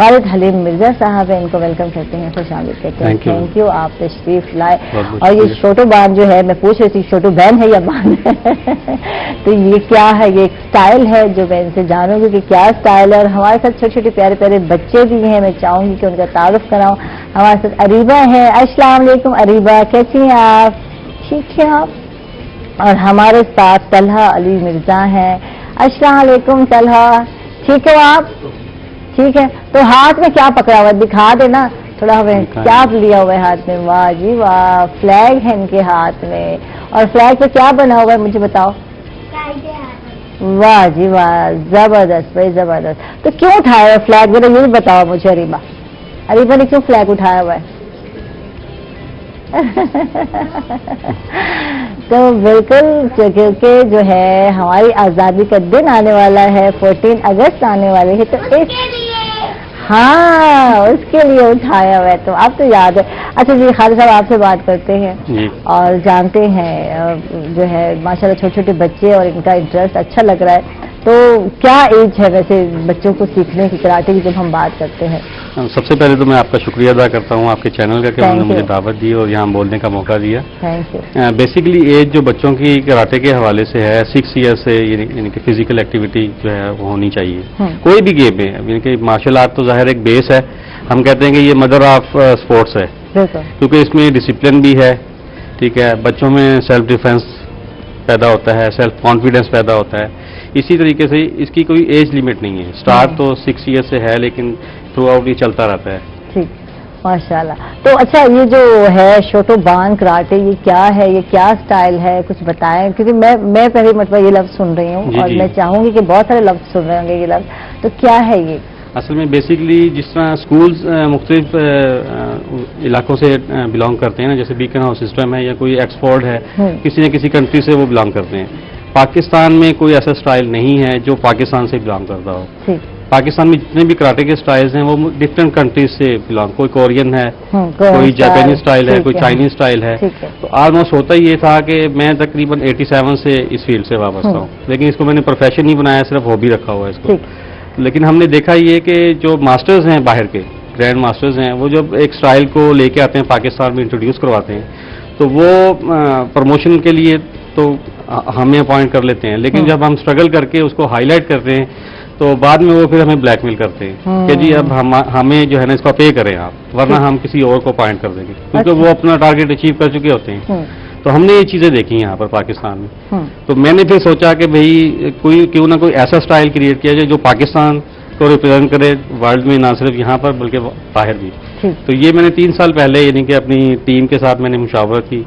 خالد حلیم مرزا صاحب ہیں، ان کو ویلکم کرتے ہیں، خوش آمدید کہتے ہیں. تھینک یو، آپ تشریف لائے. اور یہ چھوٹو بان جو ہے، میں پوچھ رہی تھی چھوٹو بہن ہے یا بان ہے تو یہ کیا ہے؟ یہ ایک سٹائل ہے جو میں ان سے جانوں گی کہ کیا سٹائل ہے. اور ہمارے ساتھ چھوٹے چھوٹے پیارے پیارے بچے بھی ہیں، میں چاہوں گی کہ ان کا تعارف کراؤں. ہمارے ساتھ اریبہ ہے. السلام علیکم اریبہ، کیسی ہیں آپ؟ ٹھیک ہے آپ؟ اور ہمارے ساتھ طلحہ علی مرزا ہیں. السلام علیکم طلحہ، ٹھیک ہے آپ؟ ٹھیک ہے. تو ہاتھ میں کیا پکڑا ہوا ہے؟ دکھا دینا تھوڑا ہمیں، کیا لیا ہوا ہے ہاتھ میں؟ واہ جی واہ، فلیگ ہے ان کے ہاتھ میں. اور فلیگ پہ کیا بنا ہوا ہے مجھے بتاؤ؟ واہ جی واہ، زبردست بھائی زبردست. تو کیوں اٹھایا ہوا فلیگ؟ ذرا یہ بتاؤ مجھے اریبہ، اریبہ نے کیوں فلیگ اٹھایا ہوا ہے؟ تو بالکل کیونکہ جو ہے ہماری آزادی کا دن آنے والا ہے، 14 اگست آنے والے ہے، تو ہاں اس کے لیے اٹھایا ہوا ہے. تو اب تو یاد ہے. اچھا جی خالد صاحب، آپ سے بات کرتے ہیں اور جانتے ہیں جو ہے ماشاءاللہ چھوٹے چھوٹے بچے اور ان کا انٹرسٹ اچھا لگ رہا ہے. تو کیا ایج ہے ویسے بچوں کو سیکھنے کی کراٹے کی جب ہم بات کرتے ہیں؟ سب سے پہلے تو میں آپ کا شکریہ ادا کرتا ہوں آپ کے چینل کا کہ انہوں نے مجھے دعوت دی اور یہاں بولنے کا موقع دیا. Thank you. بیسیکلی ایج جو بچوں کی کراٹے کے حوالے سے ہے 6 ایئر سے، یعنی کہ فزیکل ایکٹیویٹی جو ہے وہ ہونی چاہیے کوئی بھی گیم میں. یعنی کہ مارشل آرٹ تو ظاہر ایک بیس ہے، ہم کہتے ہیں کہ یہ مدر آف اسپورٹس ہے کیونکہ اس میں ڈسپلن بھی ہے. ٹھیک ہے، بچوں میں سیلف ڈیفینس پیدا ہوتا ہے، سیلف کانفیڈنس پیدا ہوتا ہے. اسی طریقے سے اس کی کوئی ایج لمٹ نہیں ہے. سٹارٹ تو 6 ایئر سے ہے لیکن تھرو آؤٹ یہ چلتا رہتا ہے. ٹھیک، ماشاءاللہ. تو اچھا یہ جو ہے شوٹو بان کراٹے، یہ کیا ہے؟ یہ کیا سٹائل ہے؟ کچھ بتائیں، کیونکہ میں پہلی مرتبہ یہ لفظ سن رہی ہوں اور میں چاہوں گی کہ بہت سارے لفظ سن رہے ہوں گے یہ لفظ. تو کیا ہے یہ؟ اصل میں بیسیکلی جس طرح اسکولز مختلف علاقوں سے بلانگ کرتے ہیں نا، جیسے بیکن ہاؤس سسٹم ہے یا کوئی ایکسفورڈ ہے، کسی نہ کسی کنٹری سے وہ بلانگ کرتے ہیں. پاکستان میں کوئی ایسا سٹائل نہیں ہے جو پاکستان سے بلانگ کرتا ہو. پاکستان میں جتنے بھی کراٹے کے سٹائلز ہیں وہ ڈفرینٹ کنٹریز سے بلانگ، کوئی کورین ہے، کوئی جاپانیز سٹائل ہے، کوئی چائنیز سٹائل ہے. تو آلموسٹ ہوتا یہ تھا کہ میں تقریباً 87 سے اس فیلڈ سے وابستہ ہوں، لیکن اس کو میں نے پروفیشن نہیں بنایا، صرف ہابی رکھا ہوا ہے اس کو. لیکن ہم نے دیکھا یہ کہ جو ماسٹرز ہیں باہر کے گرینڈ ماسٹرز ہیں، وہ جب ایک سٹائل کو لے کے آتے ہیں پاکستان میں انٹروڈیوس کرواتے ہیں تو وہ پروموشن کے لیے تو ہمیں اپوائنٹ کر لیتے ہیں، لیکن جب ہم اسٹرگل کر کے اس کو ہائی لائٹ کرتے ہیں تو بعد میں وہ پھر ہمیں بلیک میل کرتے ہیں کہ جی اب ہمیں جو ہے نا اس کو پے کریں آپ، ورنہ ہم کسی اور کو اپوائنٹ کر دیں گے، کیونکہ وہ اپنا ٹارگیٹ اچیو کر چکے ہوتے ہیں. تو ہم نے یہ چیزیں دیکھی ہیں یہاں پر پاکستان میں. تو میں نے پھر سوچا کہ بھئی کیوں نہ کوئی ایسا سٹائل کریٹ کیا جائے جو پاکستان کو ریپرزینٹ کرے ورلڈ میں، نہ صرف یہاں پر بلکہ باہر بھی. تو یہ میں نے 3 سال پہلے یعنی کہ اپنی ٹیم کے ساتھ میں نے مشاورت کی.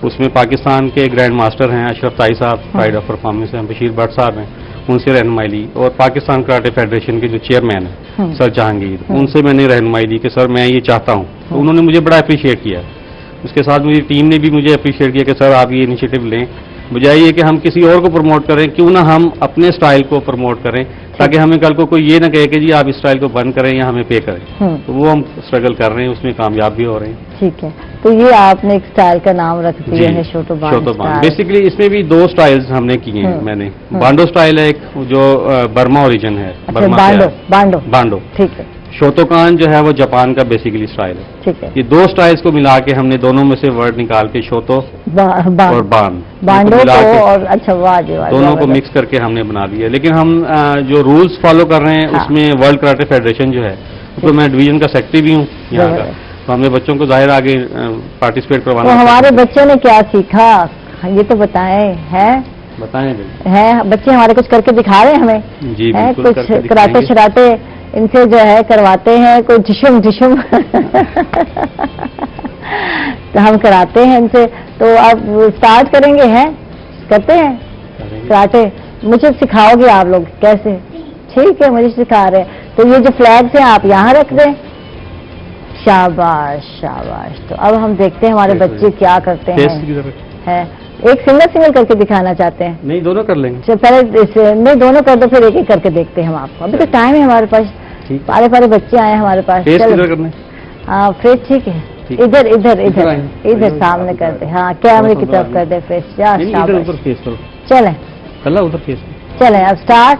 اس میں پاکستان کے گرینڈ ماسٹر ہیں اشرف تائی صاحب، پرائڈ آف پرفارمنس ہیں، بشیر بٹ صاحب ہیں، ان سے رہنمائی لی. اور پاکستان کراٹے فیڈریشن کے جو چیئرمین ہیں سر جہانگیر، ان سے میں نے رہنمائی لی کہ سر میں یہ چاہتا ہوں. تو انہوں نے مجھے بڑا اپریشیٹ کیا. اس کے ساتھ میری ٹیم نے بھی مجھے اپریشیٹ کیا کہ سر آپ یہ انیشیٹو لیں، بجائے یہ کہ ہم کسی اور کو پروموٹ کریں، کیوں نہ ہم اپنے سٹائل کو پروموٹ کریں تاکہ ہمیں کل کو کوئی یہ نہ کہے کہ جی آپ اس سٹائل کو بند کریں یا ہمیں پے کریں. تو وہ ہم اسٹرگل کر رہے ہیں، اس میں کامیاب بھی ہو رہے ہیں. ٹھیک ہے. تو یہ آپ نے ایک سٹائل کا نام رکھ دیا ہے شوٹو بان. شوٹو بان بیسیکلی اس میں بھی 2 سٹائلز ہم نے کیے ہیں. میں نے بانڈو سٹائل ہے ایک جو برما اوریجن ہے، بانڈو. ٹھیک ہے. شوتوکان جو ہے وہ جاپان کا بیسیکلی سٹائل ہے. ٹھیک ہے. یہ 2 سٹائلز کو ملا کے ہم نے دونوں میں سے ورڈ نکال کے شوتو اور بانڈو اور اچھا دونوں کو مکس کر کے ہم نے بنا دیا. لیکن ہم جو رولز فالو کر رہے ہیں اس میں ورلڈ کراٹے فیڈریشن جو ہے تو میں ڈویژن کا سیکرٹری بھی ہوں یہاں کا. تو ہم نے بچوں کو ظاہر آگے پارٹیسپیٹ کروانا. تو ہمارے بچوں نے کیا سیکھا یہ تو بتائیں. بتائیں بچے ہمارے کچھ کر کے دکھا رہے ہیں ہمیں. جی کچھ کراٹے شراٹے ان سے جو ہے کرواتے ہیں، کوئی جشم تو ہم کراتے ہیں ان سے. تو اب سٹارٹ کریں گے، ہیں کرتے ہیں کراٹے. مجھے سکھاؤ گے آپ لوگ کیسے؟ ٹھیک ہے، مجھے سکھا رہے ہیں. تو یہ جو فلیگز ہیں آپ یہاں رکھ دیں. شاباش شاباش. تو اب ہم دیکھتے ہیں ہمارے بچے کیا کرتے ہیں. ایک سنگل کر کے دکھانا چاہتے ہیں؟ نہیں، دونوں کر لیں گے. پہلے نہیں دونوں کر دو، پھر ایک کر کے دیکھتے ہیں ہم آپ کو. ابھی تو ٹائم ہے ہمارے پاس، پارے بچے آئے ہیں ہمارے پاس. ہاں فیس ٹھیک ہے. ادھر سامنے کر دے. ہاں کیمرے کی طرف کر دے فیس. چلیں اب اسٹارٹ.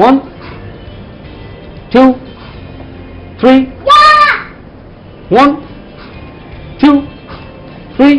1 2 3 1 2 3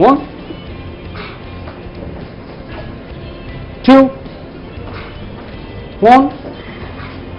1 2 1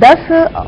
10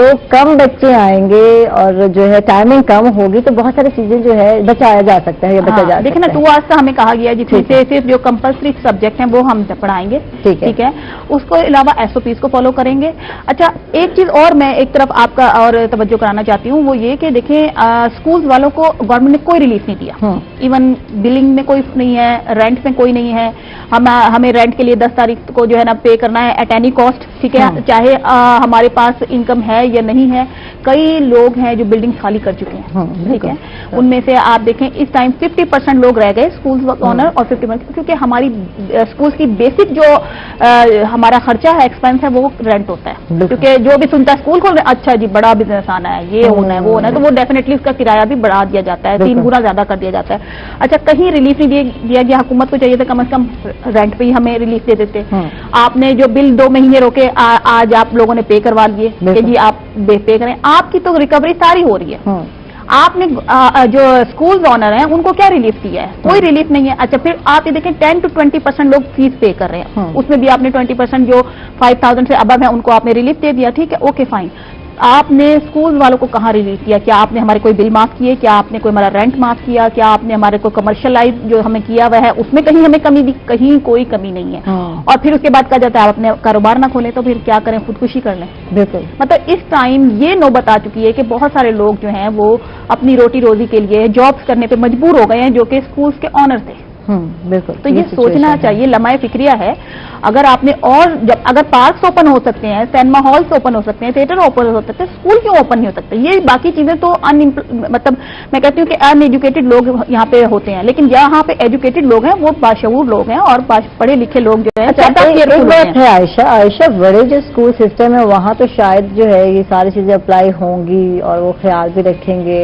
تو کم بچے آئیں گے اور جو ہے ٹائمنگ کم ہوگی تو بہت ساری چیزیں جو ہے بچایا جا سکتا ہے یا بچا جا دیکھیں نا سکتا 2 hours کا ہمیں کہا گیا جس میں سے صرف جو کمپلسری سبجیکٹ ہیں وہ ہم پڑھائیں گے. ٹھیک ہے, اس کو علاوہ SOPs کو فالو کریں گے. اچھا ایک چیز اور میں ایک طرف آپ کا اور توجہ کرانا چاہتی ہوں, وہ یہ کہ دیکھیں اسکولز والوں کو گورنمنٹ نے کوئی ریلیف نہیں دیا. ایون بلنگ میں کوئی نہیں ہے, رینٹ میں کوئی نہیں ہے. ہمیں رینٹ کے لیے 10 تاریخ کو جو ہے نا پے کرنا ہے ایٹ اینی کاسٹ. ٹھیک ہے, چاہے ہمارے پاس انکم ہے یا نہیں ہے. کئی لوگ ہیں جو بلڈنگ خالی کر چکے ہیں. ٹھیک ہے, ان میں سے آپ دیکھیں اس ٹائم 50% لوگ رہ گئے اسکولز اونر اور 50% کیونکہ ہماری اسکولز کی بیسک جو ہمارا خرچہ ہے ایکسپینس ہے وہ رینٹ ہوتا ہے. کیونکہ جو بھی سنتا ہے اسکول کھول رہے ہیں, اچھا جی بڑا بزنس آنا ہے, یہ ہونا ہے وہ ہونا ہے, تو وہ ڈیفینیٹلی اس کا کرایہ بھی بڑھا دیا جاتا ہے, 3 گنا زیادہ کر دیا جاتا ہے. اچھا کہیں ریلیف نہیں دیا گیا. حکومت کو چاہیے تھا کم از کم رینٹ پہ ہی ہمیں ریلیف دے دیتے. آپ نے جو بل 2 مہینے روکے, آج آپ لوگوں نے پے کروا لیے کہ جی آپ پے کریں. آپ کی تو ریکوری ساری ہو رہی ہے. آپ نے جو اسکول آنر ہیں ان کو کیا ریلیف دیا ہے؟ کوئی ریلیف نہیں ہے. اچھا پھر آپ یہ دیکھیں 10 to 20% لوگ فیس پے کر رہے ہیں, اس میں بھی آپ نے 20% جو 5,000 سے ابو ہیں ان کو آپ نے ریلیف دے دیا. ٹھیک ہے, اوکے فائن. آپ نے اسکول والوں کو کہاں ریلیف کیا؟ کیا آپ نے ہمارے کوئی بل معاف کیے؟ کیا آپ نے کوئی ہمارا رینٹ معاف کیا؟ کیا آپ نے ہمارے کوئی کمرشلائز جو ہمیں کیا ہوا ہے اس میں کہیں ہمیں کمی دی؟ کہیں کوئی کمی نہیں ہے. اور پھر اس کے بعد کہا جاتا ہے آپ اپنے کاروبار نہ کھولیں تو پھر کیا کریں, خودکشی کر لیں. بالکل, مطلب اس ٹائم یہ نوبت آ چکی ہے کہ بہت سارے لوگ جو ہیں وہ اپنی روٹی روزی کے لیے جابس کرنے پہ مجبور ہو گئے ہیں جو کہ اسکولس کے آنر تھے. بالکل, تو یہ سوچنا چاہیے, لمحہ فکریہ ہے. اگر آپ نے اور جب اگر پارکس اوپن ہو سکتے ہیں, سینما ہالس اوپن ہو سکتے ہیں, تھیٹر اوپن ہو سکتے ہیں, اسکول کیوں اوپن نہیں ہو سکتے؟ یہ باقی چیزیں تو مطلب میں کہتی ہوں کہ ان ایجوکیٹڈ لوگ یہاں پہ ہوتے ہیں, لیکن جہاں پہ ایجوکیٹڈ لوگ ہیں وہ باشعور لوگ ہیں اور پڑھے لکھے لوگ جو ہیں. عائشہ بڑے جو اسکول سسٹم ہے وہاں تو شاید جو ہے یہ ساری چیزیں اپلائی ہوں گی اور وہ خیال بھی رکھیں گے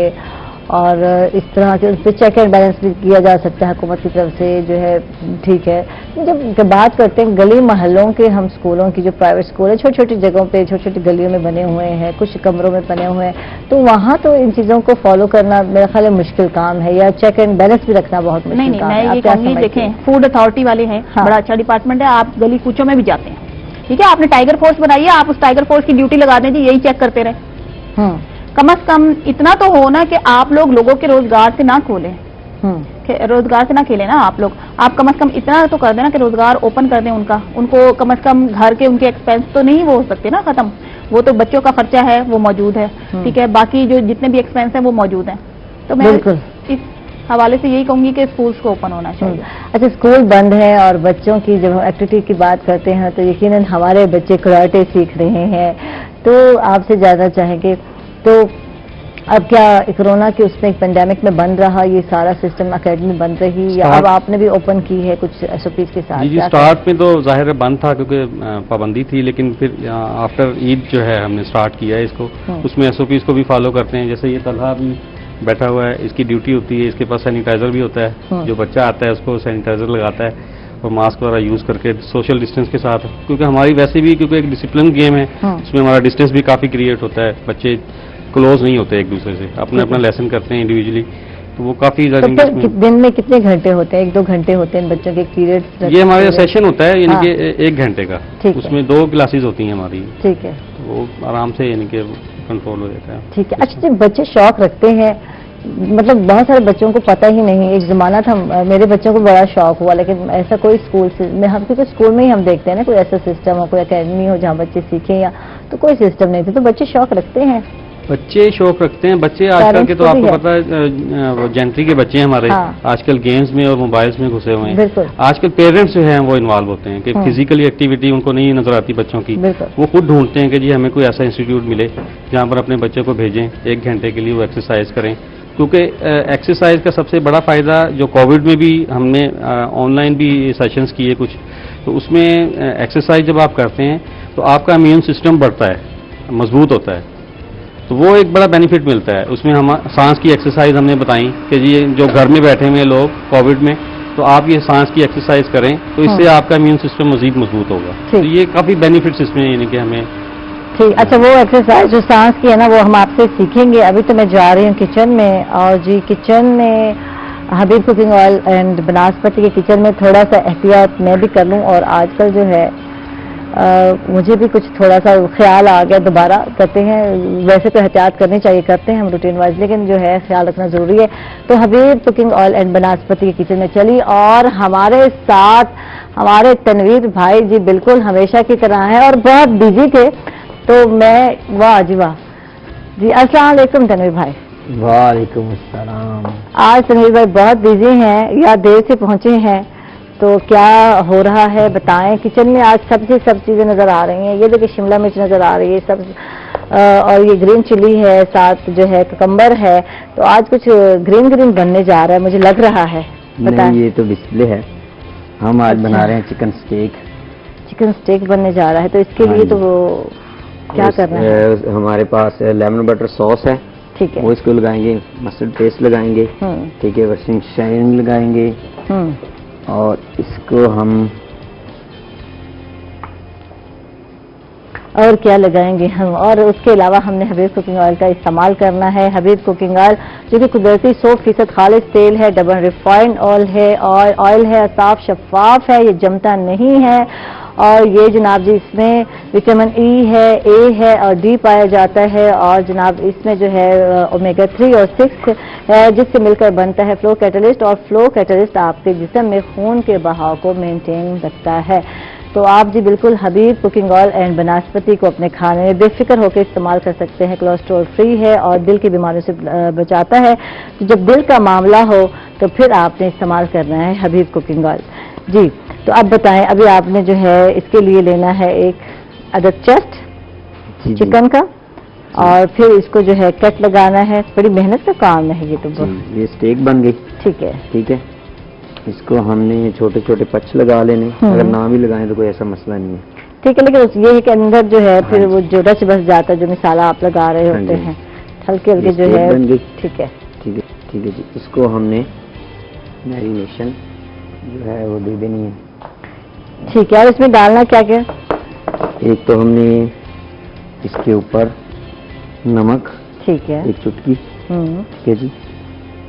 اور اس طرح سے اس پہ چیک اینڈ بیلنس بھی کیا جا سکتا ہے حکومت کی طرف سے جو ہے. ٹھیک ہے, جب بات کرتے ہیں گلی محلوں کے ہم اسکولوں کی, جو پرائیویٹ اسکول ہے چھوٹی چھوٹی جگہوں پہ چھوٹی چھوٹی گلیوں میں بنے ہوئے ہیں, کچھ کمروں میں بنے ہوئے ہیں, تو وہاں تو ان چیزوں کو فالو کرنا میرا خیال ہے مشکل کام ہے, یا چیک اینڈ بیلنس بھی رکھنا بہت مشکل کام ہے. میں یہ کہوں گی دیکھیں فوڈ اتھارٹی والے ہیں, بڑا اچھا ڈپارٹمنٹ ہے, آپ گلی کوچوں میں بھی جاتے ہیں. ٹھیک ہے, آپ نے ٹائیگر فورس بنائی ہے, آپ اس ٹائیگر فورس کی ڈیوٹی لگا دیں جی, یہی چیک کرتے رہیں. کم از کم اتنا تو ہونا کہ آپ لوگ لوگوں کے روزگار سے نہ کھولیں, روزگار سے نہ کھیلیں نا آپ لوگ. آپ کم از کم اتنا تو کر دیں نا کہ روزگار اوپن کر دیں ان کو کم از کم گھر کے ان کے ایکسپینس تو نہیں وہ ہو سکتے نا ختم. وہ تو بچوں کا خرچہ ہے وہ موجود ہے. ٹھیک ہے, باقی جو جتنے بھی ایکسپینس ہیں وہ موجود ہیں. تو میں اس حوالے سے یہی کہوں گی کہ اسکولس کو اوپن ہونا چاہیے. اچھا, اسکول بند ہے اور بچوں کی جب ایکٹیویٹی کی بات کرتے ہیں تو یقیناً ہمارے بچے کراٹے سیکھ رہے ہیں, تو آپ سے جاننا چاہیں گے تو اب کیا کورونا کے اس میں ایک پینڈیمک میں بند رہا یہ سارا سسٹم, اکیڈمی بند رہی, یا اب آپ نے بھی اوپن کی ہے کچھ SOPs کے ساتھ؟ جی اسٹارٹ میں تو ظاہر ہے بند تھا کیونکہ پابندی تھی, لیکن پھر آفٹر عید جو ہے ہم نے اسٹارٹ کیا ہے اس کو. اس میں SOPs کو بھی فالو کرتے ہیں. جیسے یہ طلحہ بھی بیٹھا ہوا ہے, اس کی ڈیوٹی ہوتی ہے, اس کے پاس سینیٹائزر بھی ہوتا ہے, جو بچہ آتا ہے اس کو سینیٹائزر لگاتا ہے اور ماسک وغیرہ یوز کر کے سوشل ڈسٹینس کے ساتھ, کیونکہ ہماری ویسے بھی کیونکہ ایک ڈسپلن گیم ہے, اس میں ہمارا ڈسٹینس بھی کافی کریٹ ہوتا ہے. بچے کلوز نہیں ہوتے ایک دوسرے سے, اپنا لیسن کرتے ہیں انڈیویجلی, تو وہ کافی دن میں کتنے گھنٹے ہوتے ہیں؟ 1-2 گھنٹے ہوتے ہیں بچوں کے پیریڈ؟ یہ ہمارا سیشن ہوتا ہے یعنی کہ 1 گھنٹے کا, اس میں 2 کلاسز ہوتی ہیں ہماری. ٹھیک ہے, وہ آرام سے یعنی کہ کنٹرول ہو جاتا ہے. ٹھیک ہے. اچھا, بچے شوق رکھتے ہیں, مطلب بہت سارے بچوں کو پتہ ہی نہیں. ایک زمانہ تھا میرے بچوں کو بڑا شوق ہوا, لیکن ایسا کوئی اسکول میں ہم کیونکہ اسکول میں ہی ہم دیکھتے ہیں نا کوئی ایسا سسٹم ہو, کوئی اکیڈمی ہو جہاں بچے سیکھیں, یا تو کوئی سسٹم نہیں تھا. تو بچے شوق رکھتے ہیں, بچے شوق رکھتے ہیں. بچے آج کل کے تو آپ کو پتا ہے جینٹری کے بچے ہیں ہمارے, آج کل گیمز میں اور موبائلز میں گھسے ہوئے ہیں. آج کل پیرنٹس جو ہیں وہ انوالو ہوتے ہیں کہ فزیکلی ایکٹیویٹی ان کو نہیں نظر آتی بچوں کی, وہ خود ڈھونڈتے ہیں کہ جی ہمیں کوئی ایسا انسٹیٹیوٹ ملے جہاں پر اپنے بچے کو بھیجیں, 1 گھنٹے کے لیے وہ ایکسرسائز کریں. کیونکہ ایکسرسائز کا سب سے بڑا فائدہ جو کووڈ میں بھی ہم نے آن لائن بھی سیشنز کیے کچھ, تو اس میں ایکسرسائز جب آپ کرتے ہیں تو آپ کا امیون سسٹم بڑھتا ہے, مضبوط ہوتا ہے, تو وہ ایک بڑا بینیفٹ ملتا ہے. اس میں ہم سانس کی ایکسرسائز ہم نے بتائیں کہ جی جو گھر میں بیٹھے ہوئے لوگ کووڈ میں, تو آپ یہ سانس کی ایکسرسائز کریں تو اس سے آپ کا امیون سسٹم مزید مضبوط ہوگا. تو یہ کافی بینیفٹس اس میں یعنی کہ ہمیں. اچھا, وہ ایکسرسائز جو سانس کی ہے نا وہ ہم آپ سے سیکھیں گے. ابھی تو میں جا رہی ہوں کچن میں, اور جی کچن میں حبیب کوکنگ آئل اینڈ بناسپتی کے کچن میں تھوڑا سا احتیاط میں بھی کر لوں. اور آج کل جو ہے مجھے بھی کچھ تھوڑا سا خیال آ گیا، دوبارہ کرتے ہیں. ویسے تو احتیاط کرنی چاہیے، کرتے ہیں ہم روٹین وائز، لیکن جو ہے خیال رکھنا ضروری ہے. تو حبیب کوکنگ آئل اینڈ بناسپتی کے کچن میں چلی، اور ہمارے ساتھ ہمارے تنویر بھائی جی بالکل ہمیشہ کی طرح ہیں اور بہت بزی تھے. تو میں واہ جی واہ جی. السلام علیکم تنویر بھائی. وعلیکم السلام. آج تنویر بھائی بہت بزی ہیں یا دیر سے پہنچے ہیں، تو کیا ہو رہا ہے بتائیں. کچن میں آج سب چیزیں نظر آ رہی ہیں. یہ دیکھیں شملہ مرچ نظر آ رہی ہے سب، اور یہ گرین چلی ہے، ساتھ جو ہے ککمبر ہے. تو آج کچھ گرین بننے جا رہا ہے مجھے لگ رہا ہے. نہیں، یہ تو ڈسپلے ہے. ہم آج بنا رہے ہیں چکن سٹیک. چکن سٹیک بننے جا رہا ہے، تو اس کے لیے تو وہ کیا کرنا ہے؟ ہمارے پاس لیمن بٹر سوس ہے، ٹھیک ہے، وہ اس کو لگائیں گے. مسٹرڈ پیسٹ لگائیں گے، ٹھیک ہے. ورسنگ شائن لگائیں گے، اور اس کو ہم اور کیا لگائیں گے ہم. اور اس کے علاوہ ہم نے حبیب کوکنگ آئل کا استعمال کرنا ہے. حبیب کوکنگ آئل جو کہ قدرتی 100% خالص تیل ہے، ڈبل ریفائنڈ آئل ہے، اور آئل ہے صاف شفاف ہے، یہ جمتا نہیں ہے. اور یہ جناب جی اس میں وٹامن ای ہے، اے ہے اور ڈی پایا جاتا ہے. اور جناب اس میں جو ہے اومیگا 3 اور 6 ہے، جس سے مل کر بنتا ہے فلو کیٹلسٹ. اور فلو کیٹلسٹ آپ کے جسم میں خون کے بہاؤ کو مینٹین رکھتا ہے. تو آپ جی بالکل حبیب کوکنگ آئل اینڈ بناسپتی کو اپنے کھانے میں بے فکر ہو کے استعمال کر سکتے ہیں. کولیسٹرول فری ہے اور دل کی بیماریوں سے بچاتا ہے. تو جب دل کا معاملہ ہو تو پھر آپ نے استعمال کرنا ہے حبیب کوکنگ آئل. جی تو اب بتائیں، ابھی آپ نے جو ہے اس کے لیے لینا ہے 1 عدد چیسٹ چکن کا، اور پھر اس کو جو ہے کٹ لگانا ہے. بڑی محنت کا کام ہے یہ تو. یہ سٹیک بن گئی. ٹھیک ہے، ٹھیک ہے. اس کو ہم نے چھوٹے چھوٹے پچ لگا لینے. اگر نہ بھی لگائیں تو کوئی ایسا مسئلہ نہیں ہے. ٹھیک ہے. لیکن یہ ہے کہ اندر جو ہے پھر وہ جو رچ بس جاتا ہے، جو مسالہ آپ لگا رہے ہوتے ہیں ہلکے ہلکے جو ہے. ٹھیک ہے، ٹھیک ہے، ٹھیک ہے جی. اس کو ہم نے میرینیشن جو ہے وہ دے دینی ہے. ٹھیک ہے. اور اس میں ڈالنا کیا کیا؟ ایک تو ہم نے اس کے اوپر نمک، ٹھیک ہے، 1 چٹکی، ٹھیک ہے جی.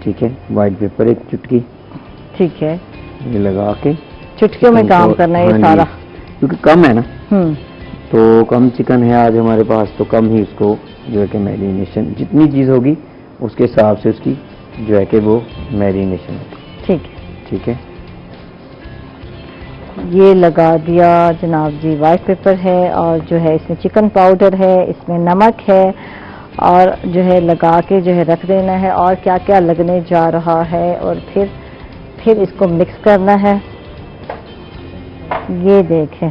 ٹھیک ہے. وائٹ پیپر 1 چٹکی، ٹھیک ہے. یہ لگا کے چٹکیوں میں کام کرنا ہے یہ سارا، کیونکہ کم ہے نا، تو کم چکن ہے آج ہمارے پاس، تو کم ہی اس کو جو ہے کہ میرینیشن جتنی چیز ہوگی اس کے حساب سے اس کی جو ہے کہ وہ میرینیشن ہوگی. ٹھیک ہے، ٹھیک ہے. یہ لگا دیا جناب جی. وائٹ پیپر ہے، اور جو ہے اس میں چکن پاؤڈر ہے، اس میں نمک ہے، اور جو ہے لگا کے جو ہے رکھ دینا ہے. اور کیا کیا لگنے جا رہا ہے، اور پھر اس کو مکس کرنا ہے. یہ دیکھیں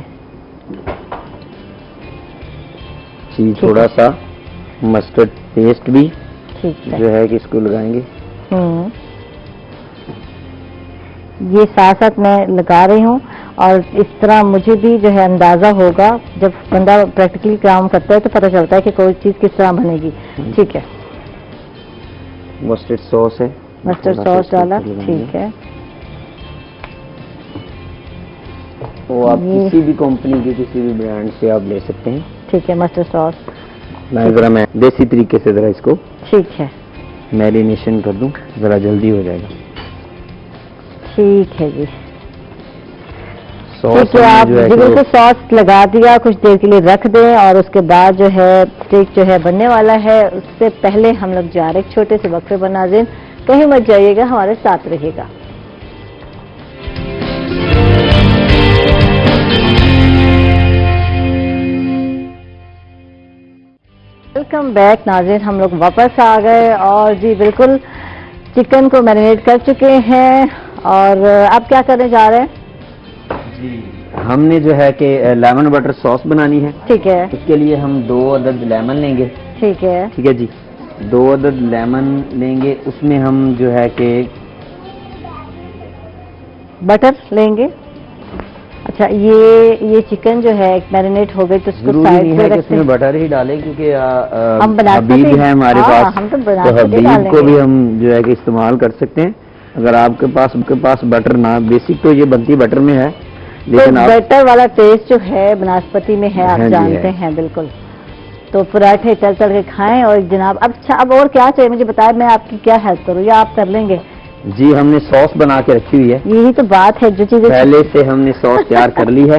جی، تھوڑا سا مسٹرڈ پیسٹ بھی ٹھیک ہے جو ہے کہ اس کو لگائیں گے. یہ ساتھ ساتھ میں لگا رہی ہوں. اور اس طرح مجھے بھی جو ہے اندازہ ہوگا، جب بندہ پریکٹیکلی کام کرتا ہے تو پتہ چلتا ہے کہ کوئی چیز کس طرح بنے گی. ٹھیک ہے. مسٹرڈ سوس ہے، مسٹرڈ سوس ڈالا. ٹھیک ہے. وہ آپ کسی بھی کمپنی کے کسی بھی برانڈ سے آپ لے سکتے ہیں. ٹھیک ہے. مسٹرڈ سوس ذرا میں دیسی طریقے سے ذرا اس کو ٹھیک ہے میرینیشن کر دوں، ذرا جلدی ہو جائے گا. ٹھیک ہے جی. سوس ٹھیک ہے. آپ بالکل سوس لگا دیا، کچھ دیر کے لیے رکھ دیں، اور اس کے بعد جو ہے اسٹیک جو ہے بننے والا ہے. اس سے پہلے ہم لوگ جا رہے چھوٹے سے وقفے پر. ناظرین کہیں مت جائیے گا، ہمارے ساتھ رہیے گا. ویلکم بیک ناظرین. ہم لوگ واپس آ گئے، اور جی بالکل چکن کو میرینیٹ کر چکے ہیں. اور اب کیا کرنے جا رہے ہیں؟ جی ہم نے جو ہے کہ لیمن بٹر سوس بنانی ہے. ٹھیک ہے. اس کے لیے ہم 2 عدد لیمن لیں گے. ٹھیک ہے. ٹھیک ہے جی. 2 عدد لیمن لیں گے. اس میں ہم جو ہے کہ بٹر لیں گے. اچھا یہ چکن جو ہے میرینیٹ ہو گئی تو اس کو سائڈ پہ رکھتے ہیں. بٹر ہی ڈالیں کیونکہ ہم حبیب ہے ہمارے پاس، ہم تو حبیب کو بھی ہم جو ہے کہ استعمال کر سکتے ہیں. اگر آپ کے پاس بٹر نہ، بیسک تو یہ بنتی بٹر میں ہے، لیکن بٹر والا ٹیسٹ جو ہے بناسپتی میں ہے، آپ جانتے ہیں. بالکل. تو پراٹھے چل کے کھائیں. اور جناب اب اور کیا چاہیے مجھے بتائیں، میں آپ کی کیا ہیلپ کروں یا آپ کر لیں گے؟ جی ہم نے سوس بنا کے رکھی ہوئی ہے. یہی تو بات ہے، جو چیزیں پہلے سے ہم نے سوس تیار کر لی ہے.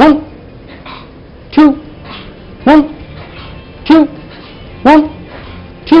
1 2 1 2 1 2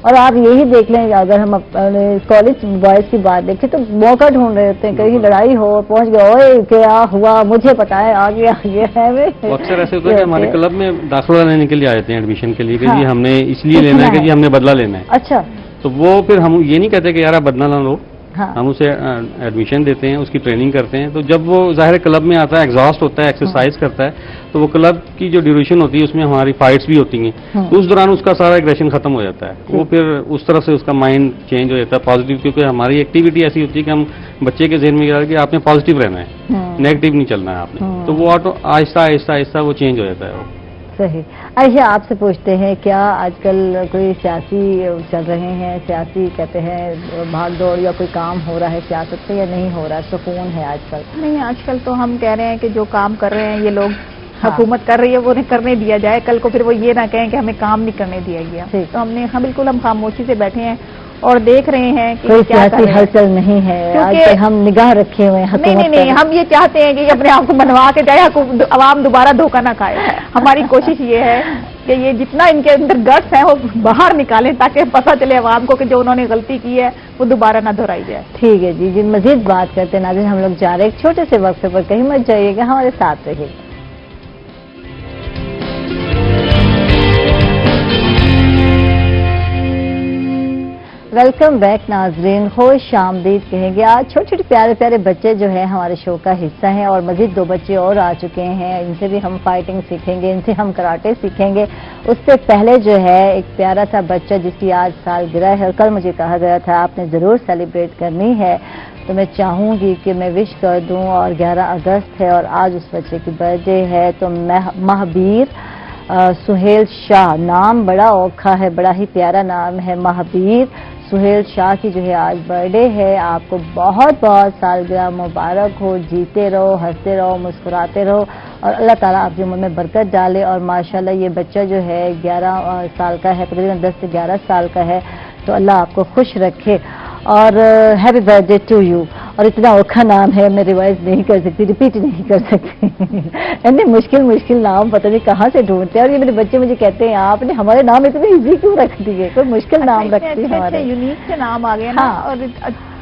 اور آپ یہی دیکھ لیں اگر ہم کالج بوائز کی بات دیکھیں تو موقع ڈھونڈ رہے ہوتے ہیں، کہیں لڑائی ہو پہنچ گئے، اوے کیا ہوا مجھے پتا ہے، آگے اکثر ایسے ہوتا ہے کہ ہمارے کلب میں داخلہ لینے کے لیے آئے تھے ایڈمیشن کے لیے کہ ہاں، جی ہم نے اس لیے لینا ہے کہ جی ہم نے بدلہ لینا ہے. اچھا تو وہ پھر ہم یہ نہیں کہتے کہ یار آپ بدلہ نہ لو، ہاں ہم اسے ایڈمیشن دیتے ہیں، اس کی ٹریننگ کرتے ہیں. تو جب وہ ظاہر کلب میں آتا ہے، ایگزاسٹ ہوتا ہے، ایکسرسائز کرتا ہے، تو وہ کلب کی جو ڈیوریشن ہوتی ہے اس میں ہماری فائٹس بھی ہوتی ہیں. تو اس دوران اس کا سارا ایگریشن ختم ہو جاتا ہے. وہ پھر اس طرف سے اس کا مائنڈ چینج ہو جاتا ہے پازیٹیو، کیونکہ ہماری ایکٹیویٹی ایسی ہوتی ہے کہ ہم بچے کے ذہن میں یہ کہ آپ نے پازیٹیو رہنا ہے، نیگیٹو نہیں چلنا ہے آپ نے. تو وہ آہستہ آہستہ آہستہ وہ چینج ہو جاتا ہے. وہ صحیح. عائشہ آپ سے پوچھتے ہیں کیا آج کل کوئی سیاسی چل رہے ہیں، سیاسی کہتے ہیں بھاگ دوڑ یا کوئی کام ہو رہا ہے سیاست سے یا نہیں ہو رہا ہے، سکون ہے آج کل؟ نہیں، آج کل تو ہم کہہ رہے ہیں کہ جو کام کر رہے ہیں یہ لوگ حکومت کر رہی ہے وہ انہیں کرنے دیا جائے، کل کو پھر وہ یہ نہ کہیں کہ ہمیں کام نہیں کرنے دیا گیا. تو ہم نے بالکل ہم خاموشی سے بیٹھے ہیں اور دیکھ رہے ہیں کہ کوئی کیا کر سیاسی رہے ہیں. ہلچل نہیں ہے آج کل، ہم نگاہ رکھے ہوئے ہیں نہیں، ہم یہ چاہتے ہیں کہ یہ اپنے آپ کو بنوا کے جائے، عوام دوبارہ دھوکہ نہ کھائے. ہماری کوشش یہ ہے کہ یہ جتنا ان کے اندر گٹس ہیں وہ باہر نکالیں تاکہ پتہ چلے عوام کو کہ جو انہوں نے غلطی کی ہے وہ دوبارہ نہ دہرائی جائے. ٹھیک ہے جی مزید بات کرتے ہیں. ناظرین ہم لوگ جا رہے ہیں ایک چھوٹے سے وقفے پر، کہیں مت جائیے گا، ہمارے ساتھ رہیے. ویلکم بیک ناظرین، خوش آمدید کہیں گے. آج چھوٹے چھوٹے پیارے پیارے بچے جو ہیں ہمارے شو کا حصہ ہیں اور مزید 2 بچے اور آ چکے ہیں. ان سے بھی ہم فائٹنگ سیکھیں گے، ان سے ہم کراٹے سیکھیں گے. اس سے پہلے جو ہے ایک پیارا سا بچہ جس کی آج سالگرہ ہے اور کل مجھے کہا گیا تھا آپ نے ضرور سیلیبریٹ کرنی ہے، تو میں چاہوں گی کہ میں وش کر دوں. اور 11 اگست ہے اور آج اس بچے کی برتھ ڈے ہے. تو مہبیر سہیل شاہ، نام بڑا اوکھا ہے، بڑا ہی پیارا نام ہے مہبیر سہیل شاہ کی جو ہے آج برتھ ڈے ہے. آپ کو بہت بہت سالگرہ مبارک ہو، جیتے رہو، ہنستے رہو، مسکراتے رہو اور اللہ تعالیٰ آپ کی عمر میں برکت ڈالے. اور ماشاءاللہ یہ بچہ جو ہے 11 سال کا ہے، تقریباً 10 سے 11 سال کا ہے. تو اللہ آپ کو خوش رکھے اور ہیپی برتھ ڈے ٹو یو. اور اتنا اوکھا نام ہے میں ریوائز نہیں کر سکتی، ریپیٹ نہیں کر سکتی. اتنے مشکل نام پتہ نہیں کہاں سے ڈھونڈتے ہیں. اور یہ میرے بچے مجھے کہتے ہیں آپ نے ہمارے نام اتنے ایزی کیوں رکھ دیے، کوئی مشکل نام رکھتی ہے ہمارے. یونیک سے نام آ گئے نا اور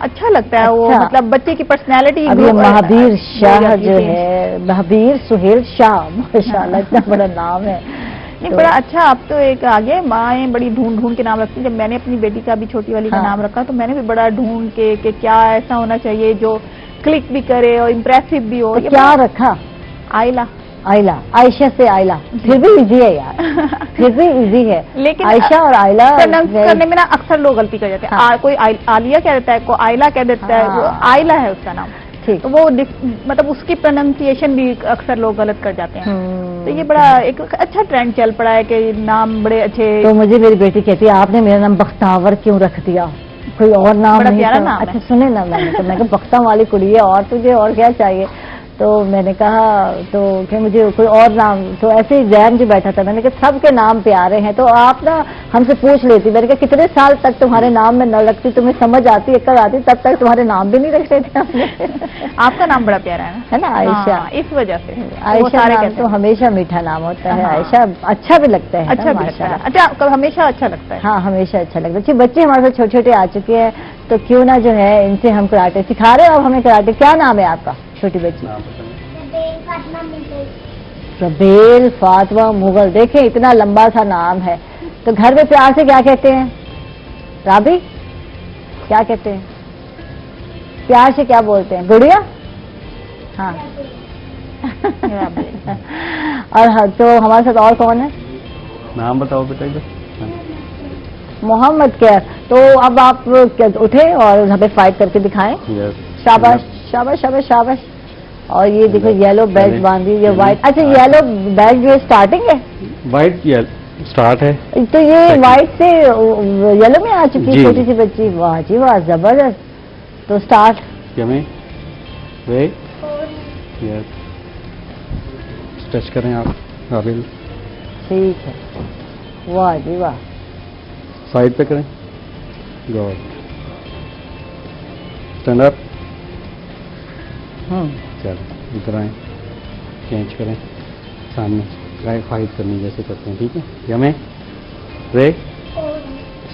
اچھا لگتا ہے وہ، مطلب بچے کی پرسنالٹی. اب یہ مہبیر شاہ جو ہے، مہبیر سہیل شاہ، ماشاءاللہ اتنا بڑا نام ہے. نہیں بڑا اچھا. اب تو ایک آگے مائیں بڑی ڈھونڈ کے نام رکھتی ہیں. جب میں نے اپنی بیٹی کا بھی چھوٹی والی کا نام رکھا تو میں نے بھی بڑا ڈھونڈ کے کہ کیا ایسا ہونا چاہیے جو کلک بھی کرے اور امپریسو بھی ہو. کیا رکھا؟ آئلہ. آئلہ، عائشہ سے آئلہ، پھر بھی ایزی ہے یار، پھر بھی ایزی ہے. لیکن عائشہ اور آئلہ کرنے میں نا اکثر لوگ غلطی کر جاتے ہیں. کوئی عالیہ کہہ دیتا ہے، کوئی آئلہ کہہ دیتا ہے. وہ آئلہ ہے اس کا نام. تو وہ مطلب اس کی پروننسیشن بھی اکثر لوگ غلط کر جاتے ہیں. تو یہ بڑا ایک اچھا ٹرینڈ چل پڑا ہے کہ نام بڑے اچھے. تو مجھے میری بیٹی کہتی ہے آپ نے میرا نام بختاور کیوں رکھ دیا، کوئی اور نام بڑا نہیں؟ پیارا نام ہے. اچھا سنے نا، میں نے کہا بختہ والی کڑی ہے اور تجھے اور کیا چاہیے. تو میں نے کہا تو کہ مجھے کوئی اور نام. تو ایسے ہی زین جو بیٹھا تھا میں نے کہا سب کے نام پیارے ہیں تو آپ نا ہم سے پوچھ لیتی. میں نے کہا کتنے سال تک تمہارے نام میں نہ رکھتی، تمہیں سمجھ آتی عقل آتی، تب تک تمہارے نام بھی نہیں رکھتے تھے ہم نے. آپ کا نام بڑا پیارا ہے نا عائشہ، اس وجہ سے. عائشہ نام تو ہمیشہ میٹھا نام ہوتا ہے. عائشہ اچھا بھی لگتا ہے، اچھا بھی لگتا ہے. اچھا ہمیشہ اچھا لگتا ہے. ہاں ہمیشہ اچھا لگتا ہے. اچھے بچے ہمارے ساتھ چھوٹے چھوٹے آ چکے ہیں تو کیوں نہ جو ہے ان سے ہم کراٹے سکھا رہے ہیں. اب ہمیں کراٹے. کیا نام ہے آپ کا چھوٹی بچی؟ ربیل فاطمہ مغل. دیکھیں اتنا لمبا سا نام ہے. تو گھر میں پیار سے کیا کہتے ہیں؟ رابی کیا کہتے ہیں پیار سے؟ کیا بولتے ہیں؟ گڑیا. ہاں اور تو ہمارے ساتھ اور کون ہے؟ نام بتاؤ بیٹا. محمد کیا. تو اب آپ اٹھے اور ہمیں فائٹ کر کے دکھائیں. شاباش شاباش شاباش شاباش. اور یہ دیکھو یلو بیلٹ باندھی، یہ وائٹ. اچھا یلو بیلٹ جو اسٹارٹنگ ہے، وائٹ اسٹارٹ ہے. تو یہ وائٹ سے یلو میں آ چکی چھوٹی سی بچی. واہ جی واہ زبردست. تو اسٹارٹ ٹچ کریں آپ رابل. ٹھیک ہے. واہ جی واہ. سائڈ پہ کریں. گڈ. Stand up. چلو ادھر آئیں، چینج کریں سامنے. فائٹ کرنی جیسے کرتے ہیں. ٹھیک ہے. ہمیں ریک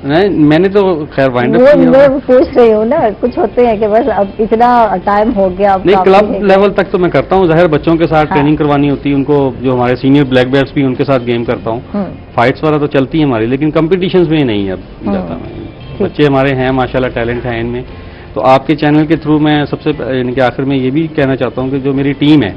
نہیں میں نے تو خیر وائنڈ اپ وہ کیا میں پوچھ رہی ہوں نا، کچھ ہوتے ہیں کہ بس اب اتنا ٹائم ہو گیا، اب نہیں کافی کلب ہے۔ لیول تک تو میں کرتا ہوں، ظاہر بچوں کے ساتھ ہاں۔ ٹریننگ کروانی ہوتی ہے ان کو، جو ہمارے سینئر بلیک بیلٹس بھی ان کے ساتھ گیم کرتا ہوں، فائٹس والا تو چلتی ہے ہماری، لیکن کمپٹیشنز میں نہیں اب جاتا میں۔ بچے ہمارے ہیں ماشاءاللہ، ٹیلنٹ ہے ان میں، تو آپ کے چینل کے تھرو میں سب سے یعنی کہ آخر میں یہ بھی کہنا چاہتا ہوں کہ جو میری ٹیم ہے،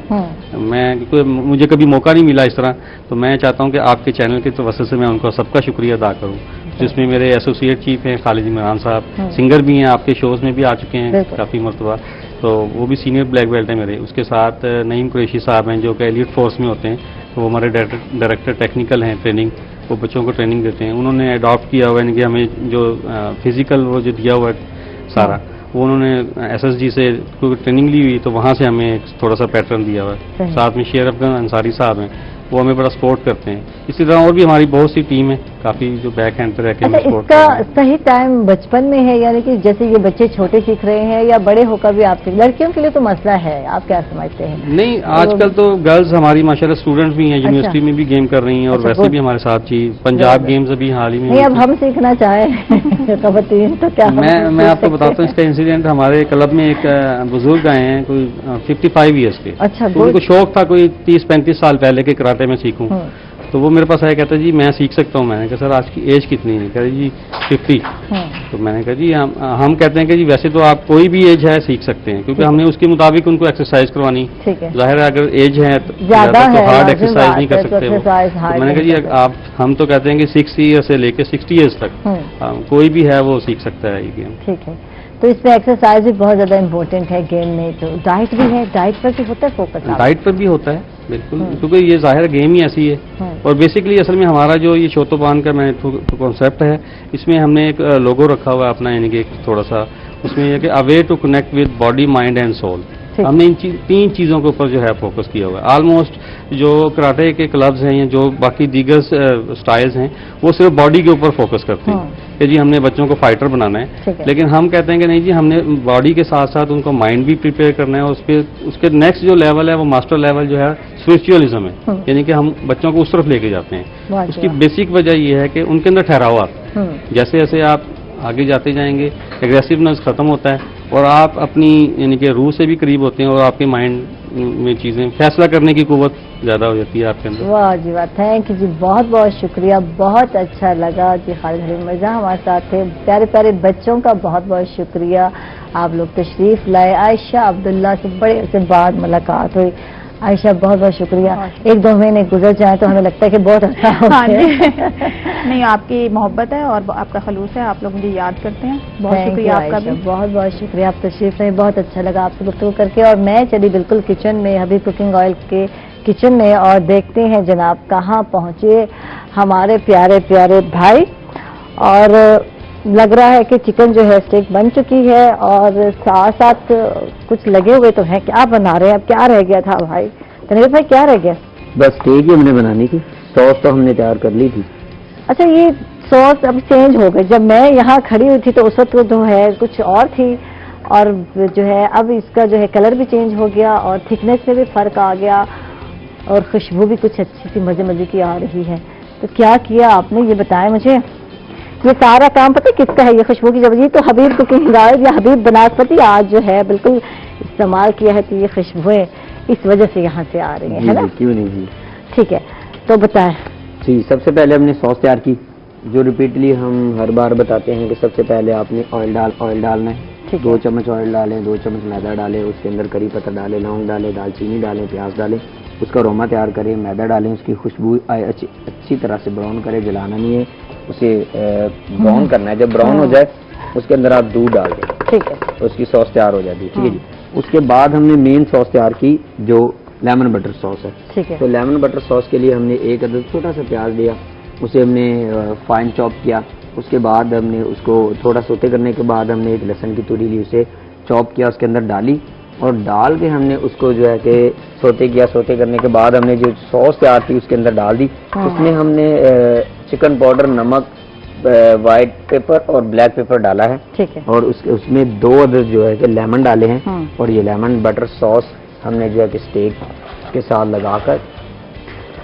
میں مجھے کبھی موقع نہیں ملا اس طرح، تو میں چاہتا ہوں کہ آپ کے چینل کے توسط سے میں ان کو سب کا شکریہ ادا کروں، جس میں میرے ایسوسیٹ چیف ہیں خالد عمران صاحب، سنگر بھی ہیں، آپ کے شوز میں بھی آ چکے ہیں کافی مرتبہ، تو وہ بھی سینئر بلیک بیلٹ ہیں میرے، اس کے ساتھ نعیم قریشی صاحب ہیں جو کہ ایلیٹ فورس میں ہوتے ہیں، تو وہ ہمارے ڈائریکٹر ٹیکنیکل ہیں ٹریننگ، وہ بچوں کو ٹریننگ دیتے ہیں، انہوں نے اڈاپٹ کیا ہوا ہے، یعنی کہ ہمیں جو فزیکل وہ جو دیا ہوا ہے سارا، وہ انہوں نے ایس ایس جی سے کوئی ٹریننگ لی ہوئی، تو وہاں سے ہمیں تھوڑا سا پیٹرن دیا ہوا ہے، ساتھ میں شیر افغان انصاری صاحب ہیں، وہ ہمیں بڑا سپورٹ کرتے ہیں، اسی طرح اور بھی ہماری بہت سی ٹیم ہے کافی جو بیک ہینڈ پہ رہ کے ہمیں اچھا، سپورٹ اس کا کر رہے ہیں۔ صحیح ٹائم بچپن میں ہے، یعنی کہ جیسے یہ بچے چھوٹے سیکھ رہے ہیں یا بڑے ہو کر بھی آپ سیکھ، لڑکیوں کے لیے تو مسئلہ ہے، آپ کیا سمجھتے ہیں؟ نہیں آج کل تو گرلز ہماری ماشاءاللہ اسٹوڈنٹس بھی ہیں، یونیورسٹی میں بھی گیم کر رہی ہیں، اور اچھا، ویسے بھی ہمارے ساتھ جی پنجاب گیمز ابھی حال ہی میں نہیں اب ہم سیکھنا چاہیں خواتین تو کیا میں آپ کو بتاتا ہوں اس کا انسیڈنٹ، ہمارے کلب میں ایک بزرگ آئے ہیں کوئی 55 ایئرس کے، اچھا، تو ان کو شوق تھا کوئی 30-35 سال پہلے کے کراٹے میں سیکھوں، تو وہ میرے پاس آیا کہتا جی میں سیکھ سکتا ہوں، میں نے کہا سر آج کی ایج کتنی ہے؟ کہہ رہے جی 50، تو میں نے کہا جی ہم کہتے ہیں کہ جی ویسے تو آپ کوئی بھی ایج ہے سیکھ سکتے ہیں، کیونکہ ہم نے اس کے مطابق ان کو ایکسرسائز کروانی، ظاہر ہے اگر ایج ہے تو زیادہ تو ہارڈ ہے، ایکسرسائز نہیں کر تو سکتے وہ، exercise تو hard میں نے کہا جی نہیں آپ ہم تو کہتے ہیں کہ 6 ایئر سے لے کے 60 ایئرس تک کوئی بھی ہے وہ سیکھ سکتا ہے یہ گیم۔ ٹھیک ہے، تو اس میں ایکسرسائز بھی بہت زیادہ امپورٹنٹ ہے گیم میں، تو ڈائٹ بھی ہے، ڈائٹ پر بھی ہوتا ہے فوکس؟ ڈائٹ پر بھی ہوتا ہے بالکل، کیونکہ یہ ظاہر گیم ہی ایسی ہے، اور بیسکلی اصل میں ہمارا جو یہ چوتوبان کا میں کانسیپٹ ہے، اس میں ہم نے ایک لوگو رکھا ہوا ہے اپنا، یعنی کہ ایک تھوڑا سا اس میں یہ کہ a way to connect with body mind and soul, ہم نے ان 3 چیزوں کے اوپر جو ہے فوکس کیا ہوا ہے۔ آلموسٹ جو کراٹے کے کلبز ہیں یا جو باقی دیگر سٹائلز ہیں وہ صرف باڈی کے اوپر فوکس کرتے ہیں کہ جی ہم نے بچوں کو فائٹر بنانا ہے، لیکن ہم کہتے ہیں کہ نہیں جی ہم نے باڈی کے ساتھ ساتھ ان کو مائنڈ بھی پریپیئر کرنا ہے، اور اس کے نیکسٹ جو لیول ہے وہ ماسٹر لیول جو ہے اسپرچوئلزم ہے، یعنی کہ ہم بچوں کو اس طرف لے کے جاتے ہیں۔ اس کی بیسک وجہ یہ ہے کہ ان کے اندر ٹھہراؤ آتا ہے، جیسے جیسے آپ آگے جاتے جائیں گے ایگریسونیس ختم ہوتا ہے، اور آپ اپنی یعنی کہ روح سے بھی قریب ہوتے ہیں، اور آپ کے مائنڈ میں چیزیں فیصلہ کرنے کی قوت زیادہ ہو جاتی ہے آپ کے اندر۔ واہ جی واہ، تھینک یو جی، بہت بہت شکریہ، بہت اچھا لگا جی۔ خالد حلیم مرزا ہمارے ساتھ تھے، پیارے پیارے بچوں کا بہت بہت شکریہ، آپ لوگ تشریف لائے۔ عائشہ عبداللہ سے بڑے عرصے بعد ملاقات ہوئی، عائشہ بہت بہت شکریہ۔ 1-2 مہینے گزر جائیں تو ہمیں لگتا ہے کہ بہت اچھا ہو گیا۔ نہیں آپ کی محبت ہے اور آپ کا خلوص ہے، آپ لوگ مجھے یاد کرتے ہیں، بہت شکریہ آپ کا بھی، بہت بہت شکریہ، آپ تشریف لائے، بہت اچھا لگا آپ سے گفتگو کر کے۔ اور میں چلی بالکل کچن میں، حبیب کوکنگ آئل کے کچن میں، اور دیکھتے ہیں جناب کہاں پہنچے ہمارے پیارے پیارے بھائی، اور لگ رہا ہے کہ چکن جو ہے اسٹیک بن چکی ہے، اور ساتھ ساتھ کچھ لگے ہوئے تو ہیں، کیا بنا رہے ہیں؟ اب کیا رہ گیا تھا بھائی تنویر بھائی، کیا رہ گیا؟ بس ٹھیک ہی ہم نے بنانی تھی، سوس تو ہم نے تیار کر لی تھی۔ اچھا، یہ سوس اب چینج ہو گئی، جب میں یہاں کھڑی ہوئی تھی تو اس وقت جو ہے کچھ اور تھی، اور جو ہے اب اس کا جو ہے کلر بھی چینج ہو گیا، اور تھکنیس میں بھی فرق آ گیا، اور خوشبو بھی کچھ اچھی سی مزے مزے کی آ رہی ہے۔ تو کیا کیا آپ نے یہ بتائیں مجھے، یہ سارا کام پتہ کس کا ہے؟ یہ خوشبو کی جب یہ تو حبیب کوکنگ آئل یا حبیب بناسپتی آج جو ہے بالکل استعمال کیا ہے، تو یہ خوشبوئیں اس وجہ سے یہاں سے آ رہی ہیں، ہے نا؟ کیوں نہیں جی، ٹھیک ہے، تو بتائیں جی۔ سب سے پہلے ہم نے سوس تیار کی، جو ریپیٹلی ہم ہر بار بتاتے ہیں کہ سب سے پہلے آپ نے آئل ڈالنا ہے، 2 چمچ آئل ڈالیں، 2 چمچ میدا ڈالیں، اس کے اندر کری پتہ ڈالیں، لونگ ڈالیں، دال چینی ڈالیں، پیاز ڈالیں، اس کا روما تیار کریں، میدا ڈالیں، اس کی خوشبو اچھی طرح سے براؤن کریں، جلانا نہیں ہے، اسے براؤن کرنا ہے، جب براؤن ہو جائے اس کے اندر آپ دودھ ڈال دیں، ٹھیک ہے، اس کی سوس تیار ہو جاتی ہے، ٹھیک ہے جی۔ اس کے بعد ہم نے مین سوس تیار کی جو لیمن بٹر سوس ہے، ٹھیک ہے، تو لیمن بٹر سوس کے لیے ہم نے 1 عدد چھوٹا سا پیاز لیا، اسے ہم نے فائن چاپ کیا، اس کے بعد ہم نے اس کو تھوڑا سوتے کرنے کے بعد ہم نے 1 لہسن کی توری لی، اسے چاپ کیا، اس کے اندر ڈالی، اور ڈال کے ہم نے اس کو جو ہے کہ سوتے کیا، سوتے کرنے کے بعد ہم نے جو سوس تیار تھی اس کے اندر ڈال دی، اس میں ہم نے چکن پاؤڈر، نمک، وائٹ پیپر اور بلیک پیپر ڈالا ہے، ٹھیک ہے، اور اس میں 2 عدد جو ہے کہ لیمن ڈالے ہیں، اور یہ لیمن بٹر سوس ہم نے جو ہے کہ اسٹیک کے ساتھ لگا کر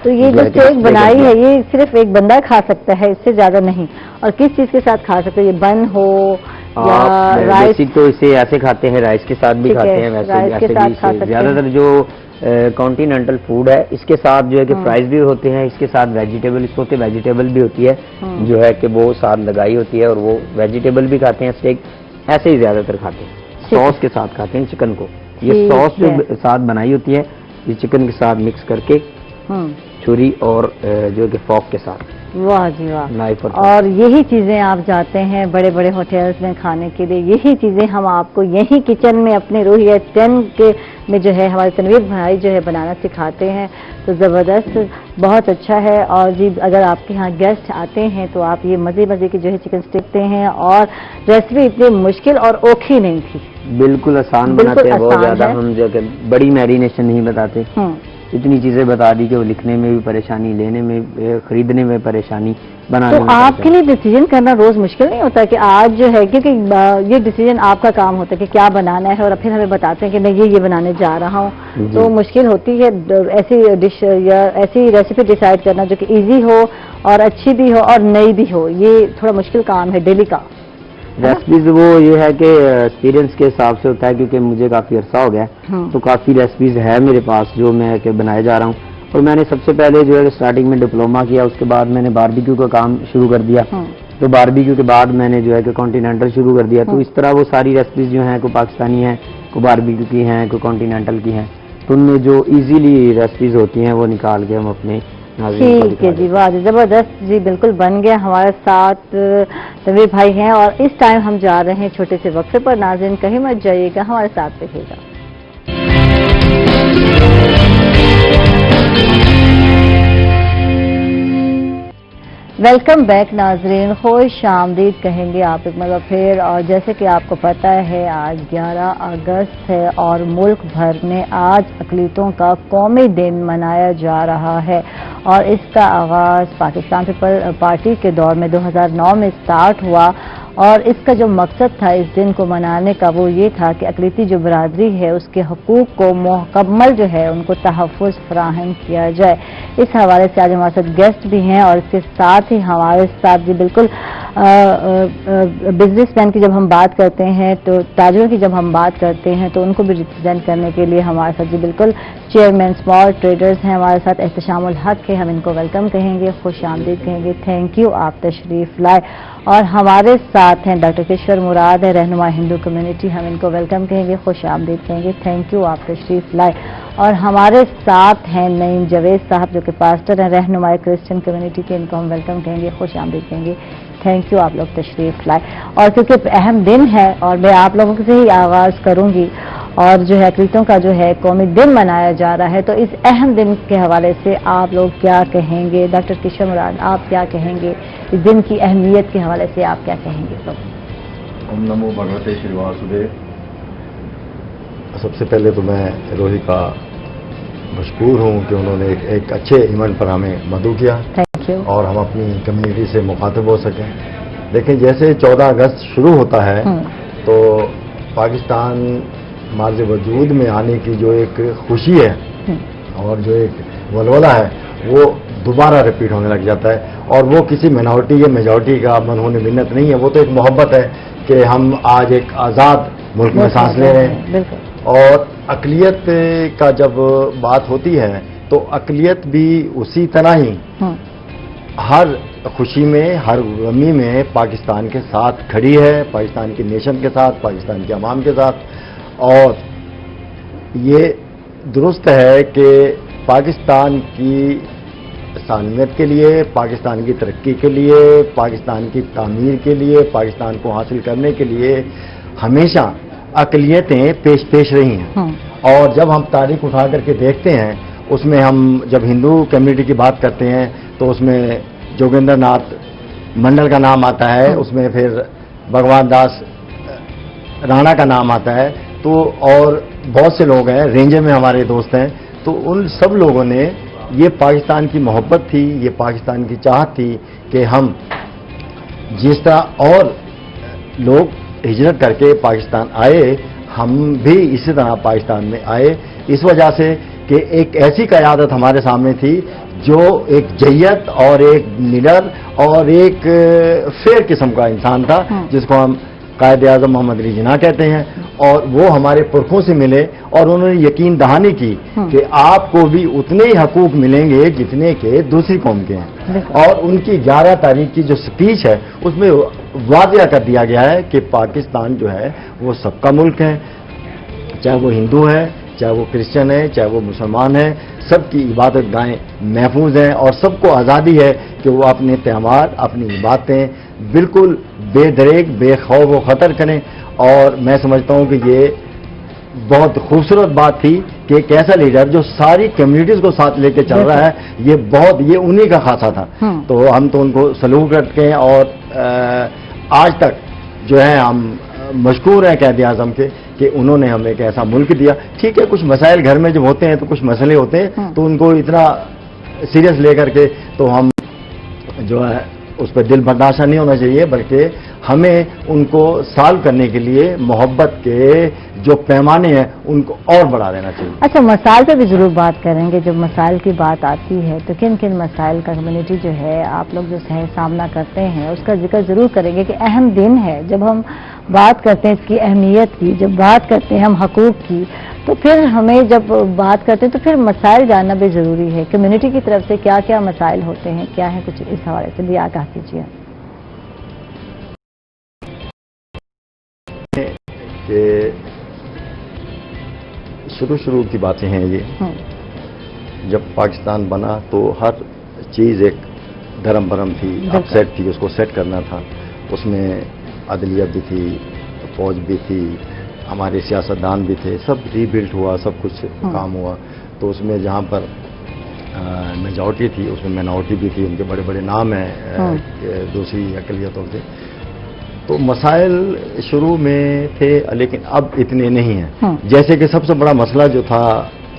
تو یہ جو اسٹیک بنائی ہے یہ صرف ایک بندہ کھا سکتا ہے, اس سے زیادہ نہیں, اور کس چیز کے ساتھ کھا سکتے ہیں؟ یہ بن ہو یا رائس؟ تو اسے ایسے کھاتے ہیں, رائس کے ساتھ بھی کھاتے ہیں, ویسے بھی زیادہ تر جو کانٹیننٹل فوڈ ہے اس کے ساتھ جو ہے کہ فرائز بھی ہوتے ہیں, اس کے ساتھ ویجیٹیبلس ہوتے ہیں, ویجیٹیبل بھی ہوتی ہے جو ہے کہ وہ ساتھ لگائی ہوتی ہے, اور وہ ویجیٹیبل بھی کھاتے ہیں, اسٹیک ایسے ہی زیادہ تر کھاتے ہیں, سوس کے ساتھ کھاتے ہیں چکن کو. یہ سوس جو ساتھ بنائی ہوتی ہے یہ چکن کے ساتھ مکس کر کے چھری اور جو کہ فورک کے ساتھ. واہ جی واہ. اور یہی چیزیں آپ جاتے ہیں بڑے بڑے ہوٹلز میں کھانے کے لیے, یہی چیزیں ہم آپ کو یہی کچن میں اپنے روحیہ 10 کے میں جو ہے ہمارے تنویر بھائی جو ہے بنانا سکھاتے ہیں. تو زبردست, بہت اچھا ہے. اور جی اگر آپ کے ہاں گیسٹ آتے ہیں تو آپ یہ مزے مزے کی جو ہے چکن سیکھتے ہیں, اور ریسیپی اتنی مشکل اور اوکھی نہیں تھی, بالکل آسان بناتے ہیں بہت زیادہ. ہم جو کہ بڑی میرینیشن نہیں بتاتے, اتنی چیزیں بتا دی کہ وہ لکھنے میں بھی پریشانی, لینے میں, خریدنے میں پریشانی, بنانے میں. تو آپ کے لیے ڈیسیجن کرنا روز مشکل نہیں ہوتا کہ آج جو ہے, کیونکہ یہ ڈیسیجن آپ کا کام ہوتا ہے کہ کیا بنانا ہے, اور پھر ہمیں بتاتے ہیں کہ میں یہ بنانے جا رہا ہوں, تو مشکل ہوتی ہے ایسی ڈش یا ایسی ریسیپی ڈیسائیڈ کرنا جو کہ ایزی ہو اور اچھی بھی ہو اور نئی بھی ہو. یہ تھوڑا مشکل کام ہے ڈیلی کا. ریسیپیز وہ یہ ہے کہ ایکسپیرینس کے حساب سے ہوتا ہے, کیونکہ مجھے کافی عرصہ ہو گیا تو کافی ریسیپیز ہے میرے پاس جو میں کہ بنائے جا رہا ہوں. اور میں نے سب سے پہلے جو ہے اسٹارٹنگ میں ڈپلوما کیا, اس کے بعد میں نے باربیکیو کا کام شروع کر دیا, تو باربیکیو کے بعد میں نے جو ہے کہ کانٹیننٹل شروع کر دیا. تو اس طرح وہ ساری ریسیپیز جو ہیں کوئی پاکستانی ہیں, کوئی باربیکیو کی ہیں, کوئی کانٹیننٹل کی ہیں, تو ان میں جو ایزیلی ریسیپیز ہوتی ہیں وہ نکال کے ہم اپنے. ٹھیک ہے جی, واہ زبردست جی, بالکل بن گیا. ہمارے ساتھ تنویر بھائی ہیں اور اس ٹائم ہم جا رہے ہیں چھوٹے سے وقفے پر. ناظرین کہیں مت جائیے گا, ہمارے ساتھ رہیے گا. ویلکم بیک ناظرین, خوش آمدید کہیں گے آپ ایک مرتبہ پھر. اور جیسے کہ آپ کو پتہ ہے آج 11 اگست ہے اور ملک بھر میں آج اقلیتوں کا قومی دن منایا جا رہا ہے, اور اس کا آغاز پاکستان پیپل پارٹی کے دور میں 2009 میں سٹارٹ ہوا. اور اس کا جو مقصد تھا اس دن کو منانے کا وہ یہ تھا کہ اقلیتی جو برادری ہے اس کے حقوق کو مکمل جو ہے ان کو تحفظ فراہم کیا جائے. اس حوالے سے آج ہمارے ساتھ گیسٹ بھی ہیں, اور اس کے ساتھ ہی ہمارے ساتھ جی بالکل بزنس مین کی جب ہم بات کرتے ہیں تو تاجروں کی جب ہم بات کرتے ہیں تو ان کو بھی ریپرزینٹ کرنے کے لیے ہمارے ساتھ جی بالکل چیئرمین اسمال ٹریڈرز ہیں ہمارے ساتھ, احتشام الحق ہے, ہم ان کو ویلکم کہیں گے, خوش آمدید کہیں گے, تھینک یو آپ تشریف لائے. اور ہمارے ساتھ ہیں ڈاکٹر کشور مراد ہے, رہنما ہندو کمیونٹی, ہم ان کو ویلکم کہیں گے, خوش آمدید کہیں گے, تھینک یو آپ تشریف لائے. اور ہمارے ساتھ ہیں نعیم جاوید صاحب جو کہ پاسٹر ہیں, رہنما کرسچن کمیونٹی کے, ان کو ہم ویلکم کہیں گے, خوش آمدید کہیں گے, تھینک یو آپ لوگ تشریف لائے. اور کیونکہ اہم دن ہے اور میں آپ لوگوں سے ہی آغاز کروں گی, اور جو ہے اقلیتوں کا جو ہے قومی دن منایا جا رہا ہے, تو اس اہم دن کے حوالے سے آپ لوگ کیا کہیں گے؟ ڈاکٹر کشور مراد آپ کیا کہیں گے اس دن کی اہمیت کے حوالے سے, آپ کیا کہیں گے؟ اوم نمو بھگوتے شری واسودیو. سب سے پہلے تو میں روہی کا مشکور ہوں کہ انہوں نے ایک اچھے ایونٹ پر ہمیں مدعو کیا اور ہم اپنی کمیونٹی سے مخاطب ہو سکیں. دیکھیں جیسے 14 اگست شروع ہوتا ہے تو پاکستان مارز وجود میں آنے کی جو ایک خوشی ہے اور جو ایک ولولہ ہے وہ دوبارہ ریپیٹ ہونے لگ جاتا ہے. اور وہ کسی مینورٹی یا میجورٹی کا منہون منت نہیں ہے, وہ تو ایک محبت ہے کہ ہم آج ایک آزاد ملک میں سانس لے رہے ہیں. اور اقلیت کا جب بات ہوتی ہے تو اقلیت بھی اسی طرح ہی ہر خوشی میں, ہر غمی میں پاکستان کے ساتھ کھڑی ہے, پاکستان کی نیشن کے ساتھ, پاکستان کے عوام کے ساتھ. اور یہ درست ہے کہ پاکستان کی سالمیت کے لیے, پاکستان کی ترقی کے لیے, پاکستان کی تعمیر کے لیے, پاکستان کو حاصل کرنے کے لیے ہمیشہ اقلیتیں پیش رہی ہیں. اور جب ہم تاریخ اٹھا کر کے دیکھتے ہیں اس میں ہم جب ہندو کمیونٹی کی بات کرتے ہیں تو اس میں جوگیندر ناتھ منڈل کا نام آتا ہے, اس میں پھر بھگوان داس رانا کا نام آتا ہے, تو اور بہت سے لوگ ہیں, رینجر میں ہمارے دوست ہیں. تو ان سب لوگوں نے, یہ پاکستان کی محبت تھی, یہ پاکستان کی چاہت تھی کہ ہم جس طرح اور لوگ ہجرت کر کے پاکستان آئے ہم بھی اسی طرح پاکستان میں آئے. اس وجہ سے کہ ایک ایسی قیادت ہمارے سامنے تھی جو ایک جیت اور ایک لیڈر اور ایک فیئر قسم کا انسان تھا، جس کو ہم قائد اعظم محمد علی جناح کہتے ہیں، اور وہ ہمارے پرکھوں سے ملے اور انہوں نے یقین دہانی کی کہ آپ کو بھی اتنے ہی حقوق ملیں گے جتنے کہ دوسری قوم کے ہیں. اور ان کی 11 تاریخ کی جو سپیچ ہے اس میں واضح کر دیا گیا ہے کہ پاکستان جو ہے وہ سب کا ملک ہے، چاہے وہ ہندو ہے، چاہے وہ کرسچن ہے، چاہے وہ مسلمان ہے، سب کی عبادت گاہیں محفوظ ہیں اور سب کو آزادی ہے کہ وہ اپنے تہوار، اپنی عبادتیں بالکل بے دریغ، بے خوف و خطر کریں. اور میں سمجھتا ہوں کہ یہ بہت خوبصورت بات تھی کہ ایک ایسا لیڈر جو ساری کمیونٹیز کو ساتھ لے کے چل رہا ہے، یہ انہی کا خاصہ تھا. تو ہم تو ان کو سلوٹ کرتے ہیں اور آج تک جو ہے ہم مشکور ہیں قائد اعظم کے کہ انہوں نے ہمیں ایک ایسا ملک دیا. ٹھیک ہے، کچھ مسائل گھر میں جب ہوتے ہیں تو کچھ مسئلے ہوتے ہیں تو ان کو اتنا سیریس لے کر کے تو ہم جو ہے اس پہ دل برداشت نہیں ہونا چاہیے، بلکہ ہمیں ان کو سالو کرنے کے لیے محبت کے جو پیمانے ہیں ان کو اور بڑھا دینا چاہیے. اچھا، مسائل پہ بھی ضرور بات کریں گے. جب مسائل کی بات آتی ہے تو کن کن مسائل کا کمیونٹی جو ہے آپ لوگ جو ہے سامنا کرتے ہیں اس کا ذکر ضرور کریں گے کہ اہم دن ہے. جب ہم بات کرتے ہیں اس کی اہمیت کی، جب بات کرتے ہیں ہم حقوق کی، تو پھر ہمیں جب بات کرتے ہیں تو پھر مسائل جاننا بھی ضروری ہے. کمیونٹی کی طرف سے کیا کیا مسائل ہوتے ہیں، کیا ہے، کچھ اس حوالے سے بھی آگاہ کیجیے. کہ شروع کی باتیں ہیں یہ. جب پاکستان بنا تو ہر چیز ایک دھرم برم تھی، اپ سیٹ تھی، اس کو سیٹ کرنا تھا. اس میں عدلیہ بھی تھی، فوج بھی تھی، ہمارے سیاستدان بھی تھے، سب ری بلڈ ہوا، سب کچھ کام ہوا. تو اس میں جہاں پر میجورٹی تھی اس میں مائنورٹی بھی تھی، ان کے بڑے بڑے نام ہیں دوسری اقلیتوں سے. تو مسائل شروع میں تھے لیکن اب اتنے نہیں ہیں. جیسے کہ سب سے بڑا مسئلہ جو تھا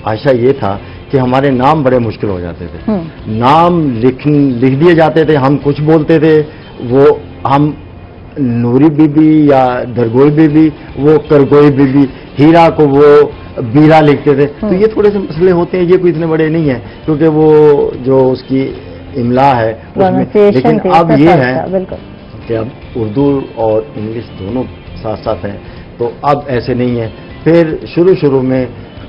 عائشہ یہ تھا کہ ہمارے نام بڑے مشکل ہو جاتے تھے. نام لکھ دیے جاتے تھے، ہم کچھ بولتے تھے، وہ ہم نوری بی بی یا درگوئی بی بی، وہ کرگوئی بی بی، ہیرا کو وہ بیرا لکھتے تھے. تو یہ تھوڑے سے مسئلے ہوتے ہیں، یہ کوئی اتنے بڑے نہیں ہیں کیونکہ وہ جو اس کی املا ہے اس میں. لیکن اب یہ ہے کہ اب اردو اور انگلش دونوں ساتھ ساتھ ہیں تو اب ایسے نہیں ہیں. پھر شروع میں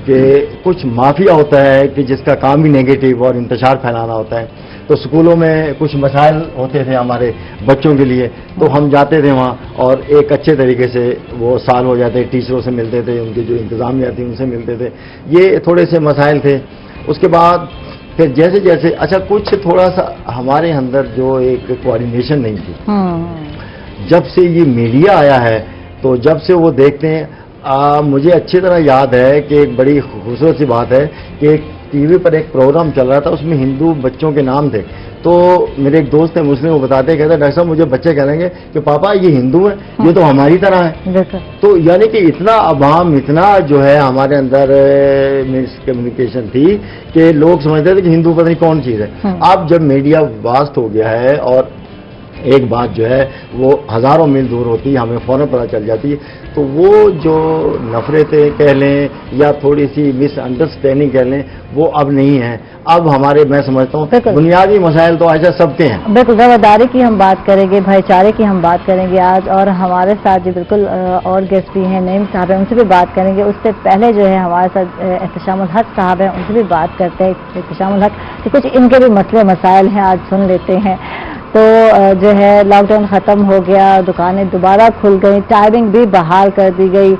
کہ کچھ مافیا ہوتا ہے کہ جس کا کام بھی نیگیٹو اور انتشار پھیلانا ہوتا ہے. تو اسکولوں میں کچھ مسائل ہوتے تھے ہمارے بچوں کے لیے، تو ہم جاتے تھے وہاں اور ایک اچھے طریقے سے وہ سال ہو جاتے، ٹیچروں سے ملتے تھے، ان کی جو انتظامیہ تھی ان سے ملتے تھے. یہ تھوڑے سے مسائل تھے. اس کے بعد پھر جیسے اچھا کچھ تھوڑا سا ہمارے اندر جو ایک کوآرڈینیشن نہیں تھی. جب سے یہ میڈیا آیا ہے تو جب سے وہ دیکھتے ہیں، مجھے اچھی طرح یاد ہے کہ ایک بڑی خوبصورت سی بات ہے کہ ایک ٹی وی پر ایک پروگرام چل رہا تھا، اس میں ہندو بچوں کے نام تھے. تو میرے ایک دوست ہیں مسلم، وہ بتاتے کہتے ڈاکٹر صاحب مجھے بچے کہہ رہے ہیں کہ پاپا یہ ہندو ہیں، یہ تو ہماری طرح ہے. تو یعنی کہ اتنا عوام، اتنا جو ہے ہمارے اندر مس کمیونیکیشن تھی کہ لوگ سمجھتے تھے کہ ہندو پتہ نہیں کون چیز ہے. اب جب میڈیا واسط ہو گیا ہے اور ایک بات جو ہے وہ ہزاروں میل دور ہوتی ہے، ہمیں فوراً پتہ چل جاتی ہے. تو وہ جو نفرتیں کہہ لیں یا تھوڑی سی مس انڈرسٹینڈنگ کہہ لیں وہ اب نہیں ہے. اب ہمارے میں سمجھتا ہوں بنیادی مسائل تو ایسا سب کے ہیں. بالکل رواداری کی ہم بات کریں گے، بھائی چارے کی ہم بات کریں گے آج، اور ہمارے ساتھ جو بالکل اور گیسٹ بھی ہیں نعیم صاحب ہیں، ان سے بھی بات کریں گے. اس سے پہلے جو ہے ہمارے ساتھ احتشام الحق صاحب ہیں، ان سے بھی بات کرتے ہیں. احتشام الحق کہ کچھ ان کے بھی مسئلے مسائل ہیں، آج سن لیتے ہیں. تو جو ہے لاک ڈاؤن ختم ہو گیا، دکانیں دوبارہ کھل گئی، ٹائمنگ بھی بحال کر دی گئی،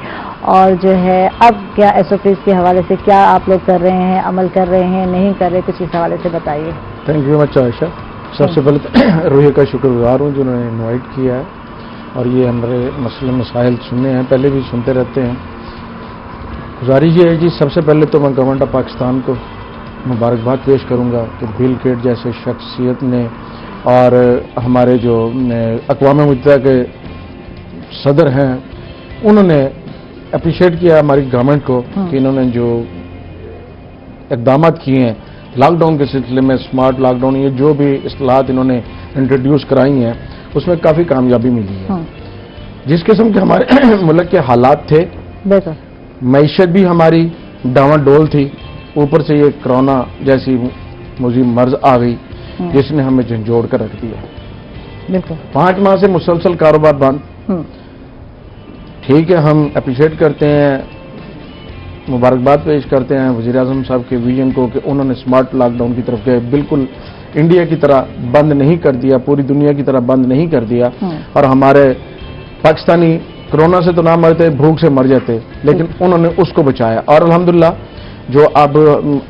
اور جو ہے اب کیا ایس او پیز کے حوالے سے کیا آپ لوگ کر رہے ہیں، عمل کر رہے ہیں، نہیں کر رہے، کچھ اس حوالے سے بتائیے. تھینک یو مچ عائشہ. سب سے پہلے روحیہ کا شکر گزار ہوں جنہوں نے انوائٹ کیا ہے اور یہ ہمارے مسئلے مسائل سننے ہیں، پہلے بھی سنتے رہتے ہیں. گزارش یہ ہے جی، سب سے پہلے تو میں گورنمنٹ آف پاکستان کو مبارکباد پیش کروں گا کہ بل گیٹ جیسے شخصیت نے اور ہمارے جو اقوام متحدہ کے صدر ہیں انہوں نے اپریشیٹ کیا ہماری گورنمنٹ کو کہ انہوں نے جو اقدامات کیے ہیں لاک ڈاؤن کے سلسلے میں، اسمارٹ لاک ڈاؤن، یہ جو بھی اصلاحات انہوں نے انٹروڈیوس کرائی ہیں اس میں کافی کامیابی ملی ہے. جس قسم کے ہمارے ملک کے حالات تھے، معیشت بھی ہماری ڈاواں ڈول تھی، اوپر سے یہ کرونا جیسی مزید مرض آ گئی جس نے ہمیں جھنجھوڑ کر رکھ دیا. بالکل 5 ماہ سے مسلسل کاروبار بند. ٹھیک ہے، ہم اپریشیٹ کرتے ہیں، مبارکباد پیش کرتے ہیں وزیر اعظم صاحب کے ویژن کو کہ انہوں نے اسمارٹ لاک ڈاؤن کی طرف گئے، بالکل انڈیا کی طرح بند نہیں کر دیا، پوری دنیا کی طرح بند نہیں کر دیا. اور ہمارے پاکستانی کرونا سے تو نہ مرتے، بھوک سے مر جاتے، لیکن انہوں نے اس کو بچایا. اور الحمدللہ جو اب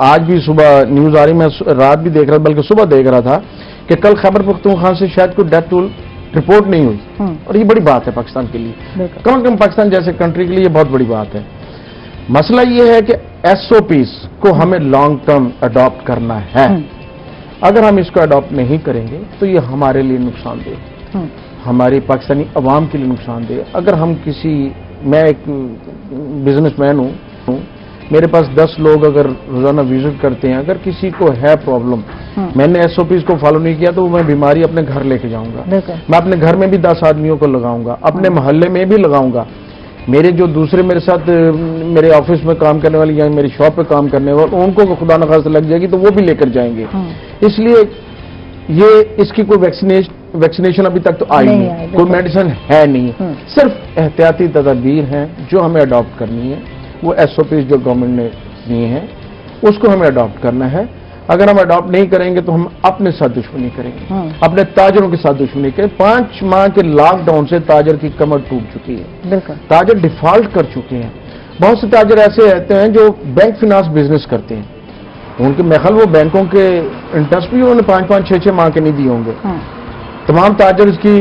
آج بھی صبح نیوز آ رہی، میں رات بھی دیکھ رہا تھا بلکہ صبح دیکھ رہا تھا کہ کل خیبر پختونخوا سے شاید کوئی ڈیتھ ٹول رپورٹ نہیں ہوئی. اور یہ بڑی بات ہے پاکستان کے لیے، کم از کم پاکستان جیسے کنٹری کے لیے یہ بہت بڑی بات ہے. مسئلہ یہ ہے کہ SOPs کو ہمیں لانگ ٹرم اڈاپٹ کرنا ہے. اگر ہم اس کو اڈاپٹ نہیں کریں گے تو یہ ہمارے لیے نقصان دہ، ہماری پاکستانی عوام کے لیے نقصان دہ. اگر ہم میں ایک بزنس مین ہوں، میرے پاس 10 لوگ اگر روزانہ وزٹ کرتے ہیں، اگر کسی کو ہے پرابلم، میں نے SOPs کو فالو نہیں کیا تو میں بیماری اپنے گھر لے کے جاؤں گا. میں اپنے گھر میں بھی 10 آدمیوں کو لگاؤں گا، اپنے محلے میں بھی لگاؤں گا. میرے جو دوسرے میرے ساتھ میرے آفس میں کام کرنے والے یا میری شاپ پہ کام کرنے والے، ان کو خدا نخواستہ لگ جائے گی تو وہ بھی لے کر جائیں گے. اس لیے اس کی کوئی ویکسینیشن ابھی تک تو آئی نہیں، کوئی میڈیسن ہے نہیں. صرف احتیاطی تدابیر ہیں جو ہمیں اڈاپٹ کرنی ہے. وہ SOPs جو گورنمنٹ نے دیے ہیں اس کو ہمیں اڈاپٹ کرنا ہے. اگر ہم اڈاپٹ نہیں کریں گے تو ہم اپنے ساتھ دشمنی کریں گے، اپنے تاجروں کے ساتھ دشمنی کریں. 5 ماہ کے لاک ڈاؤن سے تاجر کی کمر ٹوٹ چکی ہے، تاجر ڈیفالٹ کر چکے ہیں. بہت سے تاجر ایسے رہتے ہیں جو بینک فنانس بزنس کرتے ہیں، ان کے محل وہ بینکوں کے انٹرسٹ بھی انہوں نے 5-5 6-6 ماہ کے نہیں دیے ہوں گے. تمام تاجر کی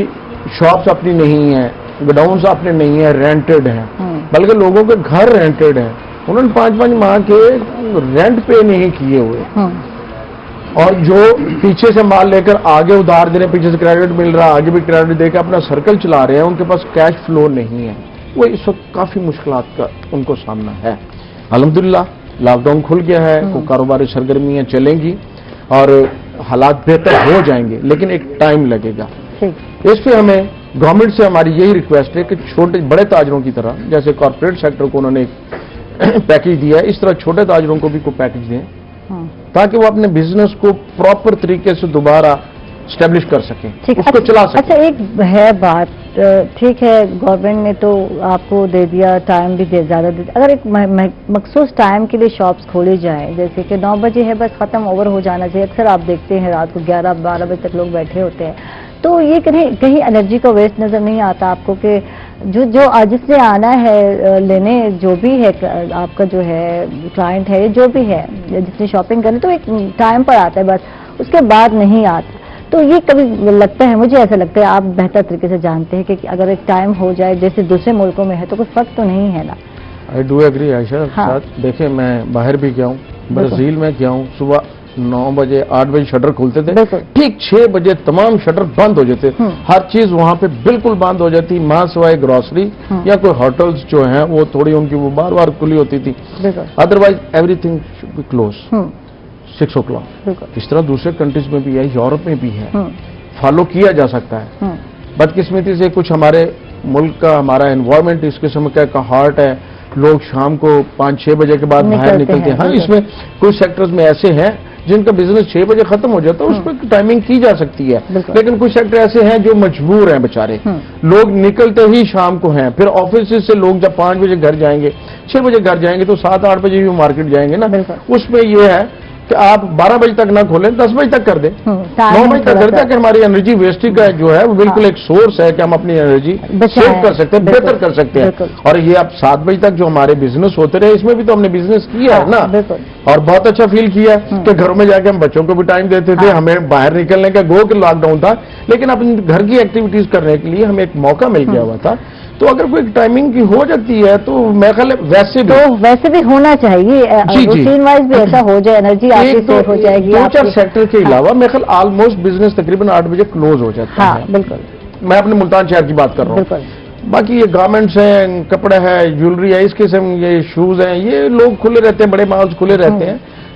شاپس اپنی نہیں ہیں، گڈاؤنس اپنے نہیں ہیں، رینٹڈ ہیں، بلکہ لوگوں کے گھر رینٹڈ ہیں. انہوں نے 5-5 ماہ کے رینٹ پے نہیں کیے ہوئے، اور جو پیچھے سے مال لے کر آگے ادھار دے رہے ہیں، پیچھے سے کریڈٹ مل رہا ہے، آگے بھی کریڈٹ دے کے اپنا سرکل چلا رہے ہیں، ان کے پاس کیش فلو نہیں ہے. وہ اس وقت کافی مشکلات کا ان کو سامنا ہے. الحمدللہ لاک ڈاؤن کھل گیا ہے، کو کاروباری سرگرمیاں چلیں گی اور حالات بہتر ہو جائیں گے، لیکن ایک ٹائم لگے گا. اس پہ ہمیں گورنمنٹ سے ہماری یہی ریکویسٹ ہے کہ چھوٹے بڑے تاجروں کی طرح جیسے کارپوریٹ سیکٹر کو انہوں نے پیکج دیا ہے، اس طرح چھوٹے تاجروں کو بھی کوئی پیکج دیں تاکہ وہ اپنے بزنس کو پراپر طریقے سے دوبارہ اسٹیبلش کر سکیں، اس کو چلا سکیں. اچھا ایک ہے بات، ٹھیک ہے گورنمنٹ نے تو آپ کو دے دیا، ٹائم بھی زیادہ دے دیا. اگر ایک مخصوص ٹائم کے لیے شاپس کھولی جائیں، جیسے کہ 9 بجے ہے بس ختم اوور ہو جانا چاہیے. اکثر آپ دیکھتے ہیں رات کو 11-12 بجے تک لوگ بیٹھے ہوتے ہیں، تو یہ کہیں انرجی کا ویسٹ نظر نہیں آتا آپ کو کہ جو جس نے آنا ہے لینے، جو بھی ہے آپ کا جو ہے کلائنٹ ہے جو بھی ہے جس نے شاپنگ کرنی، تو ایک ٹائم پر آتا ہے بس، اس کے بعد نہیں آتا. تو یہ کبھی لگتا ہے، مجھے ایسا لگتا ہے آپ بہتر طریقے سے جانتے ہیں کہ اگر ایک ٹائم ہو جائے جیسے دوسرے ملکوں میں ہے تو کوئی فرق تو نہیں ہے نا. آئی ڈو ایگری عائشہ ساتھ. دیکھیں میں باہر بھی گیا ہوں، برازیل میں گیا ہوں، صبح 9 بجے 8 بجے شٹر کھولتے تھے، ٹھیک 6 بجے تمام شٹر بند ہو جاتے، ہر چیز وہاں پہ بالکل بند ہو جاتی، ماں سوائے گروسری یا کوئی ہوٹلز جو ہیں وہ تھوڑی ان کی وہ بار بار کھلی ہوتی تھی. Otherwise everything should be close 6 o'clock. اس طرح دوسرے کنٹریز میں بھی ہے، یورپ میں بھی ہے، فالو کیا جا سکتا ہے. بدقسمتی سے کچھ ہمارے ملک کا ہمارا انوائرمنٹ اس قسم کا ہارٹ ہے، لوگ شام کو 5-6 بجے کے بعد باہر نکلتے ہیں. ہاں اس میں کچھ سیکٹرز میں ایسے ہیں جن کا بزنس 6 بجے ختم ہو جاتا ہے، اس پہ ٹائمنگ کی جا سکتی ہے، لیکن کچھ سیکٹر ایسے ہیں جو مجبور ہیں بیچارے، لوگ نکلتے ہی شام کو ہیں. پھر آفس سے لوگ جب 5 بجے گھر جائیں گے، 6 بجے گھر جائیں گے تو 7-8 بجے بھی مارکیٹ جائیں گے نا. اس میں یہ ہے کہ آپ 12 بجے تک نہ کھولیں، 10 بجے تک کر دیں، 9 بجے تک کر دیں کہ ہماری انرجی ویسٹنگ کا جو ہے وہ بالکل ایک سورس ہے کہ ہم اپنی انرجی سیو کر سکتے ہیں، بہتر کر سکتے ہیں. اور یہ اب 7 بجے تک جو ہمارے بزنس ہوتے رہے، اس میں بھی تو ہم نے بزنس کیا ہے نا، اور بہت اچھا فیل کیا کہ گھروں میں جا کے ہم بچوں کو بھی ٹائم دیتے تھے. ہمیں باہر نکلنے کا گو کہ لاک ڈاؤن تھا، لیکن اپنی گھر کی ایکٹیویٹیز کرنے کے لیے ہمیں ایک موقع مل گیا ہوا تھا. تو اگر کوئی ٹائمنگ کی ہو جاتی ہے تو میں خیال ویسے بھی ہونا چاہیے، روٹین وائز بھی ایسا ہو جائے، انرجی آپ کی سیو ہو جائے گی. 2-4 سیکٹر کے علاوہ میں خیال آلموسٹ بزنس تقریباً 8 بجے کلوز ہو جاتا ہے. بالکل میں اپنے ملتان شہر کی بات کر رہا ہوں. باقی یہ گارمنٹس ہیں، کپڑا ہے، جیولری ہے، اس قسم یہ شوز ہیں، یہ لوگ کھلے رہتے ہیں، بڑے مالز کھلے رہتے ہیں.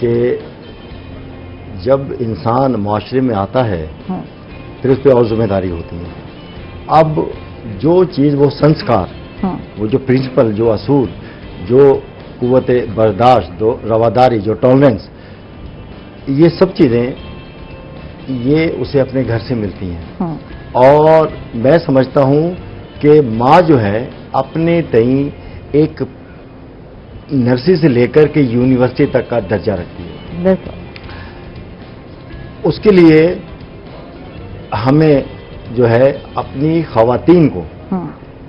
کہ جب انسان معاشرے میں آتا ہے پھر اس پہ اور ذمہ داری ہوتی ہے. اب جو چیز وہ سنسکار، وہ جو پرنسپل، جو اصول، جو قوت برداشت، جو رواداری، جو ٹالرنس، یہ سب چیزیں یہ اسے اپنے گھر سے ملتی ہیں. اور میں سمجھتا ہوں کہ ماں جو ہے اپنے تئیں ایک نرسری سے لے کر کے یونیورسٹی تک کا درجہ رکھتی ہے. اس کے لیے ہمیں جو ہے اپنی خواتین کو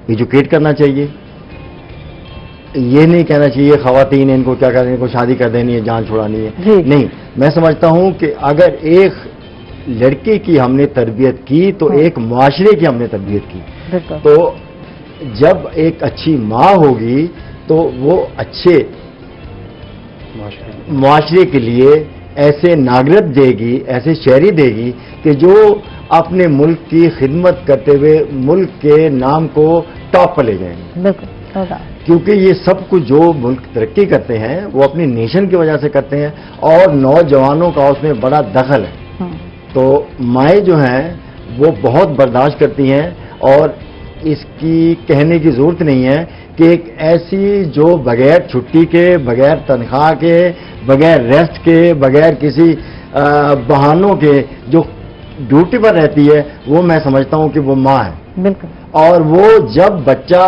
ایجوکیٹ کرنا چاہیے. یہ نہیں کہنا چاہیے خواتین ان کو کیا کریں، ان کو شادی کر دینی ہے، جان چھڑانی ہے. نہیں، میں سمجھتا ہوں کہ اگر ایک لڑکے کی ہم نے تربیت کی تو ایک معاشرے کی ہم نے تربیت کی. تو جب ایک اچھی ماں ہوگی تو وہ اچھے معاشرے کے لیے ایسے ناگرت دے گی، ایسے شہری دے گی کہ جو اپنے ملک کی خدمت کرتے ہوئے ملک کے نام کو ٹاپ پر لے جائیں گے. کیونکہ یہ سب کچھ جو ملک ترقی کرتے ہیں وہ اپنی نیشن کی وجہ سے کرتے ہیں اور نوجوانوں کا اس میں بڑا دخل ہے. تو مائیں جو ہیں وہ بہت برداشت کرتی ہیں اور اس کی کہنے کی ضرورت نہیں ہے کہ ایک ایسی جو بغیر چھٹی کے، بغیر تنخواہ کے، بغیر ریسٹ کے، بغیر کسی بہانوں کے جو ڈیوٹی پر رہتی ہے، وہ میں سمجھتا ہوں کہ وہ ماں ہے. بالکل. اور وہ جب بچہ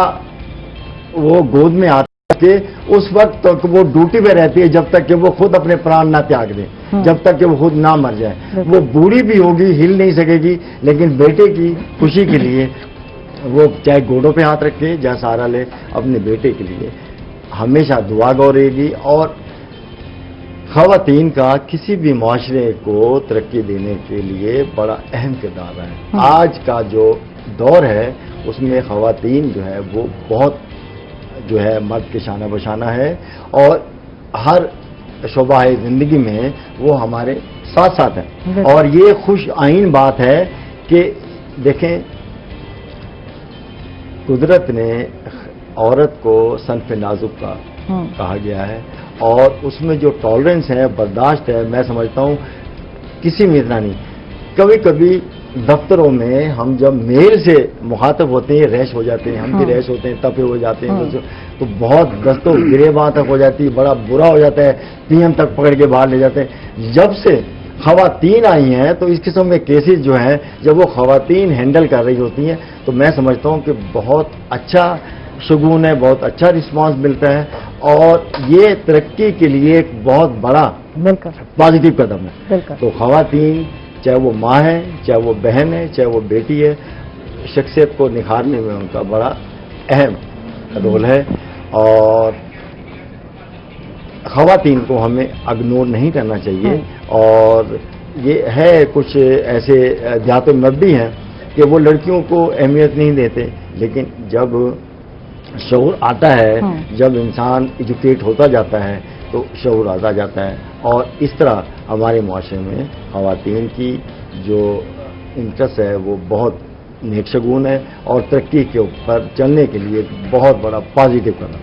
وہ گود میں آتا ہے اس وقت تک وہ ڈیوٹی پہ رہتی ہے جب تک کہ وہ خود اپنے پران نہ تیاگ دے، جب تک کہ وہ خود نہ مر جائے. وہ بوڑھی بھی ہوگی، ہل نہیں سکے گی، لیکن بیٹے کی خوشی کے لیے وہ چاہے گوڑوں پہ ہاتھ رکھے یا سہارا لے، اپنے بیٹے کے لیے ہمیشہ دعا گو رہے گی. اور خواتین کا کسی بھی معاشرے کو ترقی دینے کے لیے بڑا اہم کردار ہے. آج کا جو دور ہے اس میں خواتین جو ہے وہ بہت جو ہے مرد کے شانہ بشانہ ہے اور ہر شعبہ زندگی میں وہ ہمارے ساتھ ساتھ ہیں. اور یہ خوش آئین بات ہے کہ دیکھیں قدرت نے عورت کو صنف نازک کا کہا گیا ہے اور اس میں جو ٹالرنس ہے، برداشت ہے، میں سمجھتا ہوں کسی میں اتنا نہیں. کبھی کبھی دفتروں میں ہم جب میل سے مخاطب ہوتے ہیں ریش ہو جاتے ہیں، ہم بھی ریش ہوتے ہیں، تپے ہو جاتے ہیں، تو بہت دستوں گریباں تک ہو جاتی ہے، بڑا برا ہو جاتا ہے، پی ایم تک پکڑ کے باہر لے جاتے ہیں. جب سے خواتین آئی ہیں تو اس قسم کے کیسز جو ہیں جب وہ خواتین ہینڈل کر رہی ہوتی ہیں تو میں سمجھتا ہوں کہ بہت اچھا شگون ہے، بہت اچھا رسپانس ملتا ہے اور یہ ترقی کے لیے ایک بہت بڑا پازیٹیو قدم ہے. تو خواتین چاہے وہ ماں ہے، چاہے وہ بہن ہے، چاہے وہ بیٹی ہے، شخصیت کو نکھارنے میں ان کا بڑا اہم رول ہے. اور خواتین کو ہمیں اگنور نہیں کرنا چاہیے. اور یہ ہے کچھ ایسے دیہات مرد بھی ہیں کہ وہ لڑکیوں کو اہمیت نہیں دیتے، لیکن جب شعور آتا ہے، جب انسان ایجوکیٹ ہوتا جاتا ہے تو شعور آتا جاتا ہے. اور اس طرح ہمارے معاشرے میں خواتین کی جو انٹرسٹ ہے وہ بہت نیک شگون ہے اور ترقی کے اوپر چلنے کے لیے بہت بڑا پازیٹیو قدم.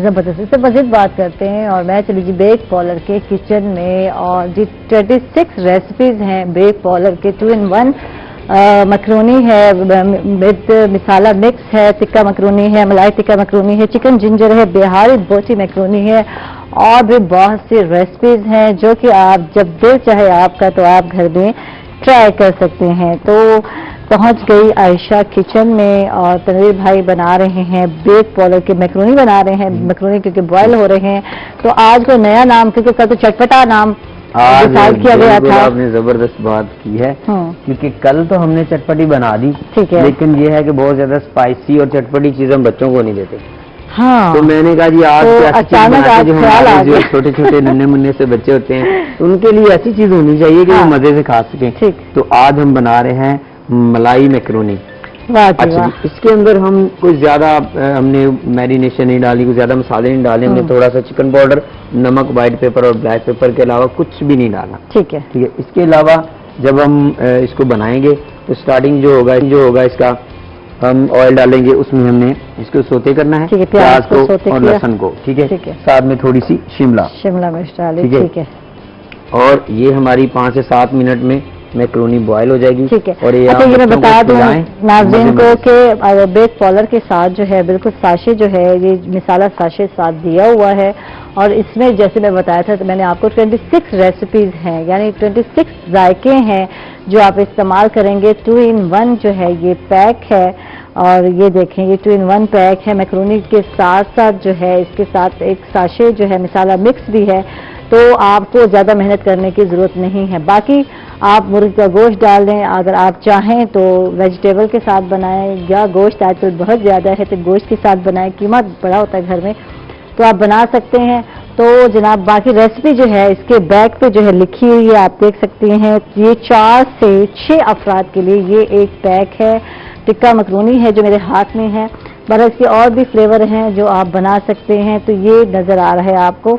زبردست. اس سے مزید بات کرتے ہیں اور میں چلی جی بیک پالر کے کچن میں اور جی 36 ریسیپیز ہیں بیک پالر کے. 2-in-1 مکرونی ہے، وتھ مسالہ مکس ہے، ٹکا مکرونی ہے، ملائی ٹکا مکرونی ہے، چکن جنجر ہے، بہاری بوٹی مکرونی ہے اور بھی بہت سی ریسیپیز ہیں جو کہ آپ جب دل چاہے آپ کا تو آپ گھر میں ٹرائی کر سکتے ہیں. تو پہنچ گئی عائشہ کچن میں اور تنویر بھائی بنا رہے ہیں بیک پالر کے میکرونی بنا رہے ہیں. میکرونی کیونکہ بوائل ہو رہے ہیں تو آج کوئی نیا نام، کیونکہ کل تو چٹپٹا نام ڈیسائیڈ کیا گیا تھا. آپ نے زبردست بات کی ہے کیونکہ کل تو ہم نے چٹپٹی بنا دی، لیکن یہ ہے کہ بہت زیادہ اسپائسی اور چٹپٹی چیزیں ہم بچوں کو نہیں دیتے. تو میں نے کہا جی آج جو چھوٹے چھوٹے ننے مننے سے بچے ہوتے ہیں ان کے لیے ایسی چیز ہونی چاہیے کہ وہ مزے سے کھا سکیں. تو آج ہم بنا رہے ہیں ملائی میکرونی. اچھا، اس کے اندر ہم کوئی زیادہ ہم نے میرینیشن نہیں ڈالی، کوئی زیادہ مسالے نہیں ڈالے. ہم نے تھوڑا سا چکن پاؤڈر، نمک، وائٹ پیپر اور بلیک پیپر کے علاوہ کچھ بھی نہیں ڈالا. ٹھیک ہے. اس کے علاوہ جب ہم اس کو بنائیں گے تو اسٹارٹنگ جو ہوگا اس کا ہم آئل ڈالیں گے، اس میں ہم نے اس کو سوتے کرنا ہے، پیاز کو اور لہسن کو. ٹھیک ہے. ساتھ میں تھوڑی سی شملہ مرچ ڈالی. ٹھیک ہے. اور یہ ہماری 5 سے 7 منٹ میں میکرونی بوائل ہو جائے گی. ٹھیک ہے. اور اچھا یہ میں بتا دوں ناظرین کو کہ بیک پالر کے ساتھ جو ہے بالکل ساشے جو ہے یہ مسالہ ساشے ساتھ دیا ہوا ہے اور اس میں جیسے میں بتایا تھا میں نے آپ کو 26 ریسیپیز ہیں یعنی 26 ذائقے ہیں جو آپ استعمال کریں گے. 2 in 1 جو ہے یہ پیک ہے اور یہ دیکھیں یہ 2 in 1 پیک ہے. میکرونی کے ساتھ ساتھ جو ہے اس کے ساتھ ایک ساشے جو ہے مسالہ مکس بھی ہے تو آپ کو زیادہ محنت کرنے کی ضرورت نہیں ہے. باقی آپ مرغی کا گوشت ڈال دیں اگر آپ چاہیں تو ویجیٹیبل کے ساتھ بنائیں یا گوشت آج کل بہت زیادہ ہے تو گوشت کے ساتھ بنائیں. قیمت بڑا ہوتا ہے گھر میں تو آپ بنا سکتے ہیں. تو جناب باقی ریسیپی جو ہے اس کے بیک پہ جو ہے لکھی ہوئی ہے آپ دیکھ سکتے ہیں. یہ 4 سے 6 افراد کے لیے یہ ایک پیک ہے. ٹکا مکرونی ہے جو میرے ہاتھ میں ہے. بہرحال اس کے اور بھی فلیور ہیں جو آپ بنا سکتے ہیں. تو یہ نظر آ رہا ہے آپ کو.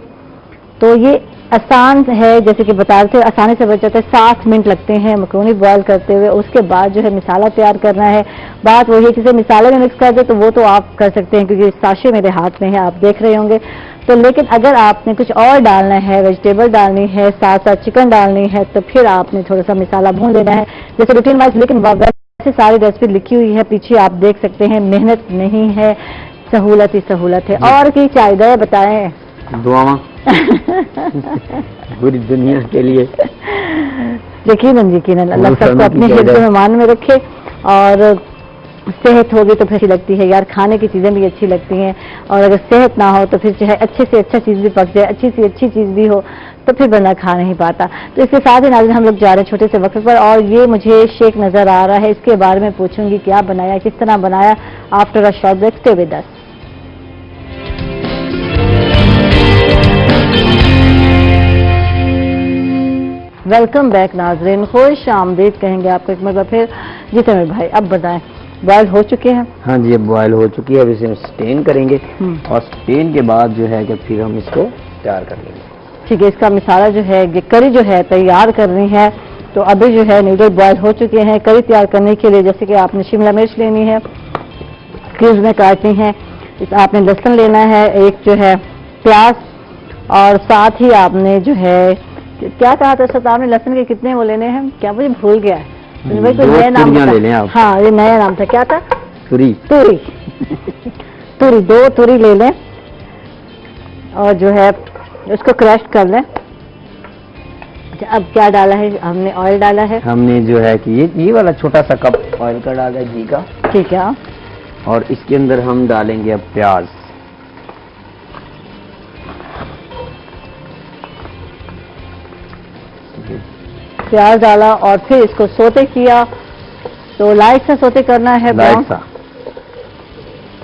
تو یہ آسان ہے جیسے کہ بتا رہے تھے آسانی سے بچ جاتا ہے. 7 منٹ لگتے ہیں مکرونی بوائل کرتے ہوئے. اس کے بعد جو ہے مسالہ تیار کرنا ہے. بات وہی ہے کسی مسالے میں مکس کر دے تو وہ تو آپ کر سکتے ہیں کیونکہ ساشے میرے ہاتھ میں ہے آپ دیکھ رہے ہوں گے. تو لیکن اگر آپ نے کچھ اور ڈالنا ہے ویجیٹیبل ڈالنی ہے ساتھ ساتھ چکن ڈالنی ہے تو پھر آپ نے تھوڑا سا مسالہ بھون لینا ہے جیسے روٹین وائز. لیکن ویسے ساری ریسیپی لکھی ہوئی ہے پیچھے آپ دیکھ سکتے ہیں. محنت نہیں ہے سہولت ہی سہولت ہے. اور کی چاہیے بتائیں دعا پوری دنیا کے لیے یقیناً اللہ سب کو اپنے حفظ و ایمان میں رکھے اور صحت ہوگی تو پھر اچھی لگتی ہے یار. کھانے کی چیزیں بھی اچھی لگتی ہیں اور اگر صحت نہ ہو تو پھر چاہے اچھے سے اچھا چیز بھی پک جائے اچھی سے اچھی چیز بھی ہو تو پھر بندہ کھا نہیں پاتا. تو اس کے ساتھ ہی ناظرین ہم لوگ جا رہے ہیں چھوٹے سے وقت پر اور یہ مجھے شیک نظر آ رہا ہے. اس کے بارے میں پوچھوں گی کیا بنایا کس طرح بنایا. After a short break stay with us. Welcome back ناظرین. خوش آمدید کہیں گے آپ کو ایک مرتبہ پھر. جی تمیر بھائی اب بتائیں بوائل ہو چکے ہیں؟ ہاں جی اب بوائل ہو چکی ہے. اب اسے سٹین کریں گے اور سٹین کے بعد جو ہے کہ پھر ہم اس کو تیار کر لیں گے. ٹھیک ہے. اس کا مسالہ جو ہے یہ کری جو ہے تیار کرنی ہے. تو ابھی جو ہے نوڈل بوائل ہو چکے ہیں. کری تیار کرنے کے لیے جیسے کہ آپ نے شملہ مرچ لینی ہے کیوبز میں کاٹنی ہے. آپ نے لہسن لینا ہے ایک جو ہے پیاز اور ساتھ ہی آپ نے جو ہے کیا کہا تھا سر آپ نے لہسن کے کتنے وہ لینے ہیں کیا مجھے بھول گیا ہے. نیا نام لے لیں آپ. ہاں یہ نیا نام تھا کیا تھا توری 2 توری لے لیں اور جو ہے اس کو کریش کر لیں. اب کیا ڈالا ہے ہم نے آئل ڈالا ہے. ہم نے جو ہے کہ یہ والا چھوٹا سا کپ آئل کا ڈالا ہے گھی کا. ٹھیک ہے. اور اس کے اندر ہم ڈالیں گے اب پیاز. پیاز ڈالا اور پھر اس کو سوتے کیا. تو لائٹ سا سوتے کرنا ہے لائٹ سا.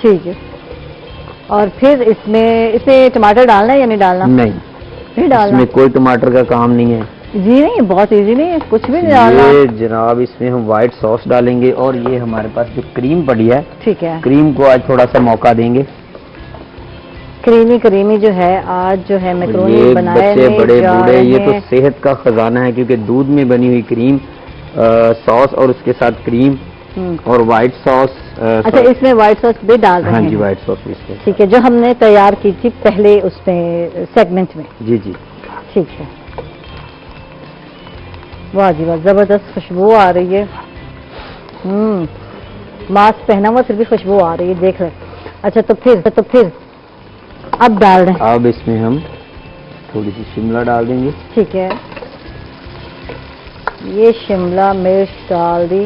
ٹھیک ہے. اور پھر اس میں ٹماٹر ڈالنا ہے یا نہیں ڈالنا؟ نہیں ڈالنا. اس میں کوئی ٹماٹر کا کام نہیں ہے. جی نہیں بہت ایزی نہیں ہے کچھ بھی نہیں ڈالنا. یہ جناب اس میں ہم وائٹ سوس ڈالیں گے اور یہ ہمارے پاس جو کریم پڑی ہے ٹھیک ہے کریم کو آج تھوڑا سا موقع دیں گے. کریمی جو ہے آج جو ہے میکرونی بنائے بچے بڑے بوڑھے یہ تو صحت کا خزانہ ہے کیونکہ دودھ میں بنی ہوئی کریم سوس اور اس کے ساتھ کریم اور وائٹ سوس. اچھا اس میں وائٹ سوس بھی ڈال رہے ہیں؟ ہاں جی وائٹ سوس بھی اس میں. ٹھیک ہے جو ہم نے تیار کی تھی پہلے اس میں سیگمنٹ میں. جی جی ٹھیک ہے. واہ جی واہ زبردست خوشبو آ رہی ہے. ماسک پہنا ہوا پھر بھی خوشبو آ رہی ہے دیکھ رہے. اچھا تو پھر اب ڈال دیں. اب اس میں ہم تھوڑی سی شملہ ڈال دیں گے. ٹھیک ہے. یہ شملہ مرچ ڈال دی.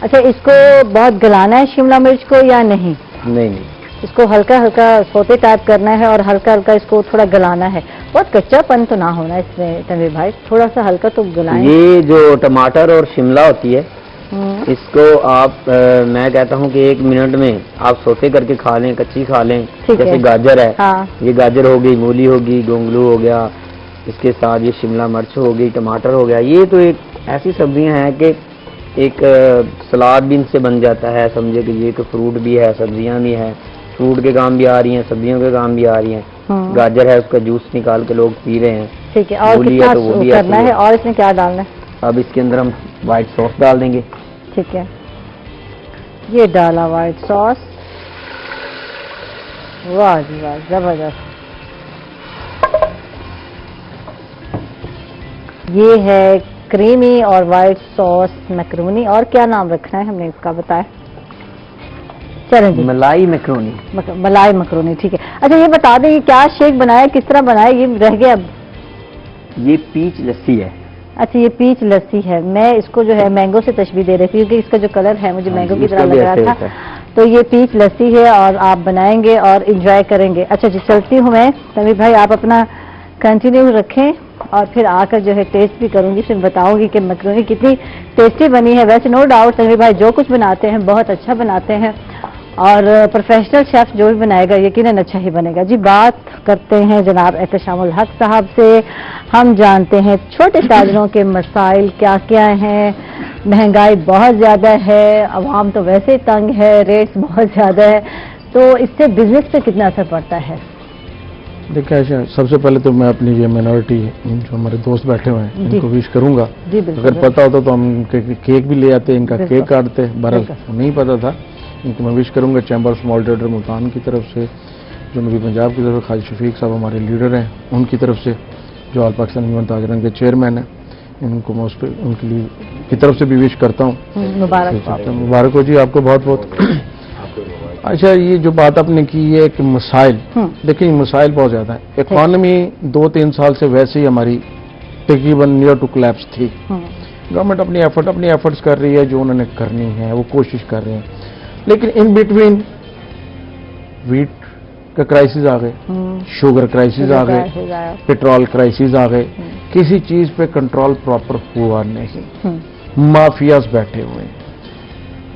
اچھا اس کو بہت گلانا ہے شملہ مرچ کو یا نہیں؟ نہیں اس کو ہلکا ہلکا سوتے ٹائپ کرنا ہے اور ہلکا ہلکا اس کو تھوڑا گلانا ہے. بہت کچا پن تو نہ ہونا اس میں تنویر بھائی تھوڑا سا ہلکا تو گلائیں. یہ جو ٹماٹر اور شملہ ہوتی ہے اس کو آپ میں کہتا ہوں کہ 1 منٹ میں آپ سوتے کر کے کھا لیں کچی کھا لیں. جیسے گاجر ہے یہ گاجر ہو گئی مولی ہوگی گونگلو ہو گیا اس کے ساتھ یہ شملہ مرچ ہو گئی ٹماٹر ہو گیا. یہ تو ایک ایسی سبزیاں ہیں کہ ایک سلاد بھی ان سے بن جاتا ہے. سمجھے کہ یہ کہ فروٹ بھی ہے سبزیاں بھی ہیں فروٹ کے کام بھی آ رہی ہیں سبزیوں کے کام بھی آ رہی ہیں. گاجر ہے اس کا جوس نکال کے لوگ پی رہے ہیں. ٹھیک ہے. اور کتنا کرنا ہے اور اس میں کیا ڈالنا ہے؟ اب اس کے اندر ہم وائٹ سوس ڈال دیں گے. ٹھیک ہے. یہ ڈالا وائٹ سوس. واہ جی واہ زبردست. یہ ہے کریمی اور وائٹ سوس میکرونی، اور کیا نام رکھنا ہے ہم نے اس کا بتایا؟ چلیں جی، ملائی میکرونی، ملائی مکرونی، ٹھیک ہے۔ اچھا یہ بتا دیں یہ کیا شیک بنایا، کس طرح بنایا، یہ رہ گیا اب؟ یہ پیچ لسی ہے۔ اچھا یہ پیچ لسی ہے، میں اس کو جو ہے مینگو سے تشبیہ دے رہی تھی کیونکہ اس کا جو کلر ہے مجھے مینگو کی طرح لگ رہا تھا، تو یہ پیچ لسی ہے اور آپ بنائیں گے اور انجوائے کریں گے۔ اچھا جی چلتی ہوں میں، تنویر بھائی آپ اپنا کنٹینیو رکھیں اور پھر آ کر جو ہے ٹیسٹ بھی کروں گی، پھر بتاؤں گی کہ میکرونی کتنی ٹیسٹی بنی ہے۔ ویسے نو ڈاؤٹ تنویر بھائی جو کچھ بناتے ہیں بہت اچھا بناتے ہیں، اور پروفیشنل شیف جو بھی بنائے گا یقیناً اچھا ہی بنے گا۔ جی بات کرتے ہیں جناب احتشام الحق صاحب سے، ہم جانتے ہیں چھوٹے تاجروں کے مسائل کیا کیا ہیں۔ مہنگائی بہت زیادہ ہے، عوام تو ویسے ہی تنگ ہے، ریٹس بہت زیادہ ہے، تو اس سے بزنس پہ کتنا اثر پڑتا ہے؟ دیکھیں عائشہ، سب سے پہلے تو میں اپنی یہ مائنورٹی جو ہمارے دوست بیٹھے ہوئے ہیں ان کو وش کروں گا۔ جی بالکل، اگر پتا ہوتا تو ہم کیک بھی لے آتے، ان کا کیک کاٹتے، بہرحال نہیں پتا تھا، ان کو میں وش کروں گا chamber of small trader Multan کی طرف سے، جنوبی پنجاب کی طرف سے خالد شفیق صاحب ہمارے لیڈر ہیں ان کی طرف سے، جو آل پاکستان یونین تاجران کے چیئرمین ہیں، ان کو میں ان کے لیے کی طرف سے بھی وش کرتا ہوں۔ مبارک ہو جی آپ کو بہت بہت۔ اچھا یہ جو بات آپ نے کی ہے کہ مسائل، دیکھیں مسائل بہت زیادہ ہیں۔ اکانومی 2-3 سال سے ویسے ہی ہماری تقریباً نیئر ٹو کولیپس تھی۔ گورنمنٹ اپنی ایفرٹس کر رہی ہے جو انہوں نے کرنی ہے، وہ کوشش کر رہے ہیں، لیکن ان بٹوین ویٹ کا کرائسس آ گئے، شوگر کرائسس آ گئے، پیٹرول کرائسس آ گئے، کسی چیز پہ کنٹرول پراپر ہوا نہیں، مافیاز بیٹھے ہوئے ہیں،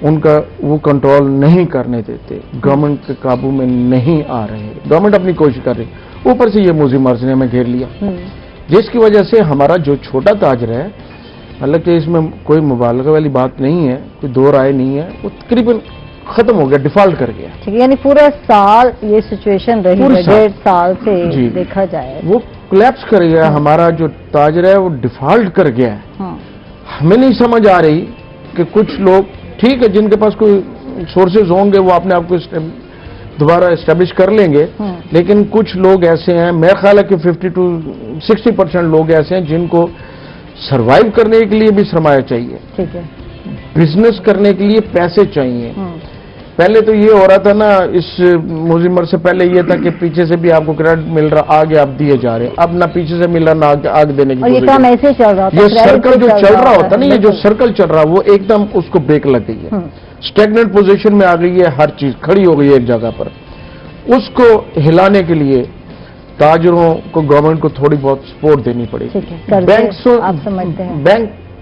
ان کا وہ کنٹرول نہیں کرنے دیتے، گورنمنٹ کے قابو میں نہیں آ رہے، گورنمنٹ اپنی کوشش کر رہی، اوپر سے یہ موزی مرض نے ہمیں گھیر لیا، جس کی وجہ سے ہمارا جو چھوٹا تاجر ہے، حالانکہ اس میں کوئی مبالغہ والی بات نہیں ہے، کوئی دو رائے نہیں ہے، وہ تقریباً ختم ہو گیا، ڈیفالٹ کر گیا۔ یعنی پورا سال یہ سچویشن رہی ہے، 1.5 سال سے دیکھا جائے وہ کولیپس کر گیا، ہمارا جو تاجر ہے وہ ڈیفالٹ کر گیا ہے۔ ہمیں نہیں سمجھ آ رہی کہ کچھ لوگ ٹھیک ہے جن کے پاس کوئی سورسز ہوں گے وہ اپنے آپ کو دوبارہ اسٹیبلش کر لیں گے، لیکن کچھ لوگ ایسے ہیں، میرا خیال ہے کہ 50-60% لوگ ایسے ہیں جن کو سروائیو کرنے کے لیے بھی سرمایہ چاہیے، ٹھیک ہے، بزنس کرنے کے لیے پیسے چاہیے۔ پہلے تو یہ ہو رہا تھا نا، اس مزمر سے پہلے یہ تھا کہ پیچھے سے بھی آپ کو کریڈٹ مل رہا، آگے آپ دیے جا رہے ہیں، اب نہ پیچھے سے مل رہا نہ آگے دینے کی، یہ کام ایسے چل رہا یہ سرکل جو چل رہا ہوتا نا، یہ جو سرکل چل رہا وہ ایک دم اس کو بریک لگ گئی ہے، اسٹیگننٹ پوزیشن میں آ گئی ہے، ہر چیز کھڑی ہو گئی ہے ایک جگہ پر۔ اس کو ہلانے کے لیے تاجروں کو گورنمنٹ کو تھوڑی بہت سپورٹ دینی پڑے گی،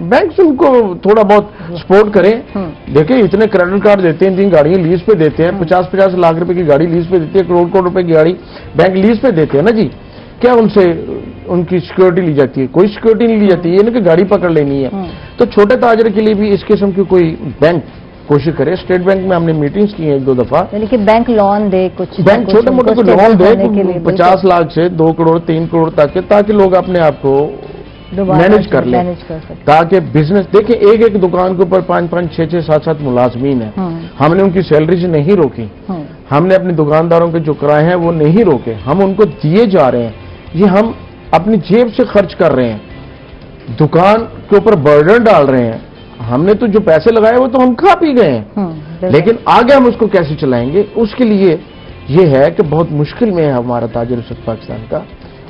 بینکس ان کو تھوڑا بہت سپورٹ کریں۔ دیکھیں اتنے کریڈٹ کارڈ دیتے ہیں، 3 گاڑیاں لیز پہ دیتے ہیں، 50-50 لاکھ روپے کی گاڑی لیز پہ دیتی ہے، کروڑ روپے کی گاڑی بینک لیز پہ دیتے ہیں نا جی، کیا ان سے ان کی سیکورٹی لی جاتی ہے؟ کوئی سیکورٹی نہیں لی جاتی، یہ نہیں کہ گاڑی پکڑ لینی ہے۔ تو چھوٹے تاجر کے لیے بھی اس قسم کی کوئی بینک کوشش کرے۔ اسٹیٹ بینک میں ہم نے میٹنگز کی ہیں 1-2 دفعہ، یعنی کہ بینک لون دے، کچھ بینک چھوٹے موٹے کو لون دے 50 لاکھ سے 2 کروڑ 3 کروڑ تک، تاکہ لوگ اپنے آپ کو مینج کر لیں، تاکہ بزنس دیکھیں ایک دکان کے اوپر 5-5 6-6 7-7 ملازمین ہیں، ہم نے ان کی سیلریز نہیں روکی، ہم نے اپنے دکانداروں کے جو کرائے ہیں وہ نہیں روکے، ہم ان کو دیے جا رہے ہیں، یہ ہم اپنی جیب سے خرچ کر رہے ہیں، دکان کے اوپر برڈن ڈال رہے ہیں، ہم نے تو جو پیسے لگائے وہ تو ہم کھا پی گئے ہیں، لیکن آگے ہم اس کو کیسے چلائیں گے؟ اس کے لیے یہ ہے کہ بہت مشکل میں ہے ہمارا تاجر پاکستان کا،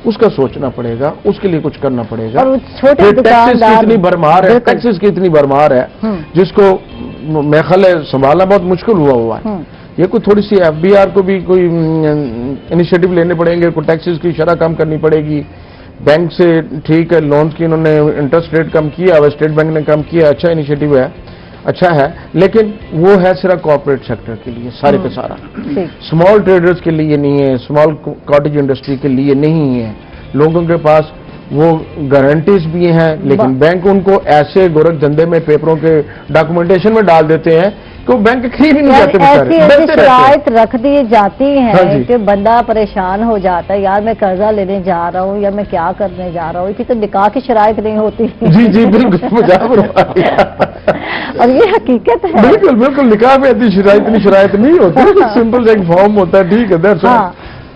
اس کا سوچنا پڑے گا، اس کے لیے کچھ کرنا پڑے گا۔ ٹیکسز کی اتنی بھرمار ہے، ٹیکسز کی اتنی بھرمار ہے جس کو میرا خیال ہے سنبھالنا بہت مشکل ہوا ہے۔ یہ کوئی تھوڑی سی FBR کو بھی کوئی انیشیٹو لینے پڑیں گے، کوئی ٹیکسز کی شرح کم کرنی پڑے گی، بینک سے ٹھیک ہے لونز کی انہوں نے انٹرسٹ ریٹ کم کیا، اسٹیٹ بینک نے کم کیا، اچھا انیشیٹو ہے، اچھا ہے، لیکن وہ ہے صرف کارپوریٹ سیکٹر کے لیے سارے کا سارا، اسمال ٹریڈرز کے لیے نہیں ہے، اسمال کاٹیج انڈسٹری کے لیے نہیں ہے۔ لوگوں کے پاس وہ گارنٹیز بھی ہیں، لیکن بینک ان کو ایسے گورکھ دھندے میں پیپروں کے ڈاکومنٹیشن میں ڈال دیتے ہیں کہ وہ بینک خرید ہی نہیں جاتے، ایسی شرائط رکھ دی جاتی ہیں کہ بندہ پریشان ہو جاتا ہے، یار میں قرضہ لینے جا رہا ہوں یا میں کیا کرنے جا رہا ہوں، اسی تو نکاح کی شرائط نہیں ہوتی۔ جی بالکل، اور یہ حقیقت ہے، بالکل نکاح میں اتنی شرائط نہیں ہوتی، سمپل ایک فارم ہوتا ہے، ٹھیک ہے،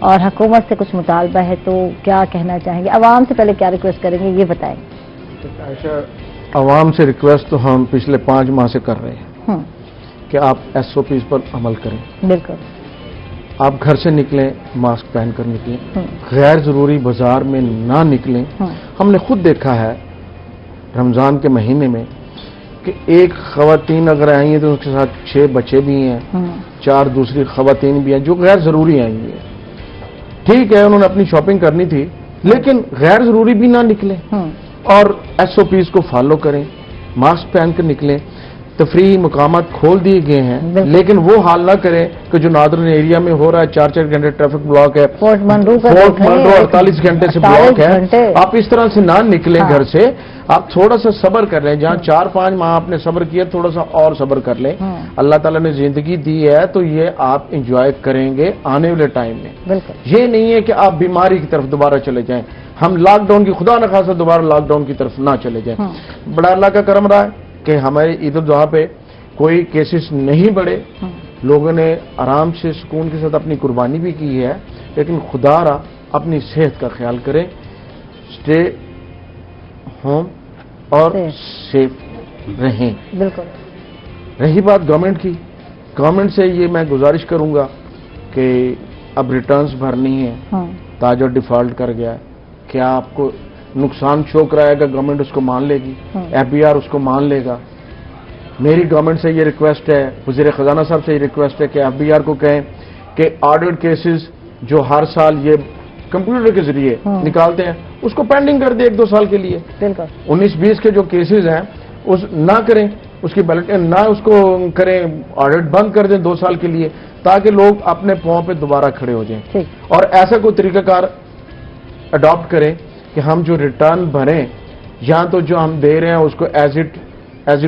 اور حکومت سے کچھ مطالبہ ہے تو کیا کہنا چاہیں گے؟ عوام سے پہلے کیا ریکویسٹ کریں گے یہ بتائیں۔ عائشہ، عوام سے ریکویسٹ تو ہم پچھلے 5 ماہ سے کر رہے ہیں کہ آپ SOPs پر عمل کریں۔ بالکل، آپ گھر سے نکلیں ماسک پہن کر نکلیں، غیر ضروری بازار میں نہ نکلیں۔ ہم نے خود دیکھا ہے رمضان کے مہینے میں کہ ایک خواتین اگر آئی ہیں تو اس کے ساتھ 6 بچے بھی ہیں، 4 دوسری خواتین بھی ہیں جو غیر ضروری آئی ہیں۔ ٹھیک ہے انہوں نے اپنی شاپنگ کرنی تھی لیکن غیر ضروری بھی نہ نکلیں اور SOPs کو فالو کریں، ماسک پہن کر نکلیں۔ تفریحی مقامات کھول دیے گئے ہیں لیکن وہ حال نہ کریں کہ جو نادرن ایریا میں ہو رہا ہے 4 گھنٹے ٹریفک بلاک ہے، فورٹ منرو 48 گھنٹے سے بلاک ہے، آپ اس طرح سے نہ نکلیں گھر سے۔ آپ تھوڑا سا صبر کر لیں، جہاں 4-5 ماہ آپ نے صبر کیا تھوڑا سا اور صبر کر لیں۔ اللہ تعالیٰ نے زندگی دی ہے تو یہ آپ انجوائے کریں گے آنے والے ٹائم میں۔ یہ نہیں ہے کہ آپ بیماری کی طرف دوبارہ چلے جائیں، ہم لاک ڈاؤن کی خدا نخواستہ دوبارہ لاک ڈاؤن کی طرف نہ چلے جائیں۔ بڑا اللہ کا کرم رہا ہے کہ ہمارے عید الاضحیٰ پہ کوئی کیسز نہیں بڑھے، لوگوں نے آرام سے سکون کے ساتھ اپنی قربانی بھی کی ہے، لیکن خدا را اپنی صحت کا خیال کریں، اسٹے ہوم اور سیف رہیں۔ بالکل۔ رہی بات گورنمنٹ کی، گورنمنٹ سے یہ میں گزارش کروں گا کہ اب ریٹرنز بھرنی ہے، تاجر ڈیفالٹ کر گیا ہے، کیا آپ کو نقصان شو کرائے گا گورنمنٹ اس کو مان لے گی، FBR اس کو مان لے گا۔ میری گورنمنٹ سے یہ ریکویسٹ ہے، وزیر خزانہ صاحب سے یہ ریکویسٹ ہے کہ FBR کو کہیں کہ آرڈرڈ کیسز جو ہر سال یہ کمپیوٹر کے ذریعے نکالتے ہیں اس کو پینڈنگ کر دیں 1-2 سال کے لیے۔ 19-20 کے جو کیسز ہیں اس نہ کریں، اس کی بیلٹ نہ اس کو کریں، آڈٹ بند کر دیں 2 سال کے لیے تاکہ لوگ اپنے پاؤں پہ دوبارہ کھڑے ہو جائیں، اور ایسا کوئی طریقہ کار اڈاپٹ کریں کہ ہم جو ریٹرن بھریں یا تو جو ہم دے رہے ہیں اس کو ایز اٹ از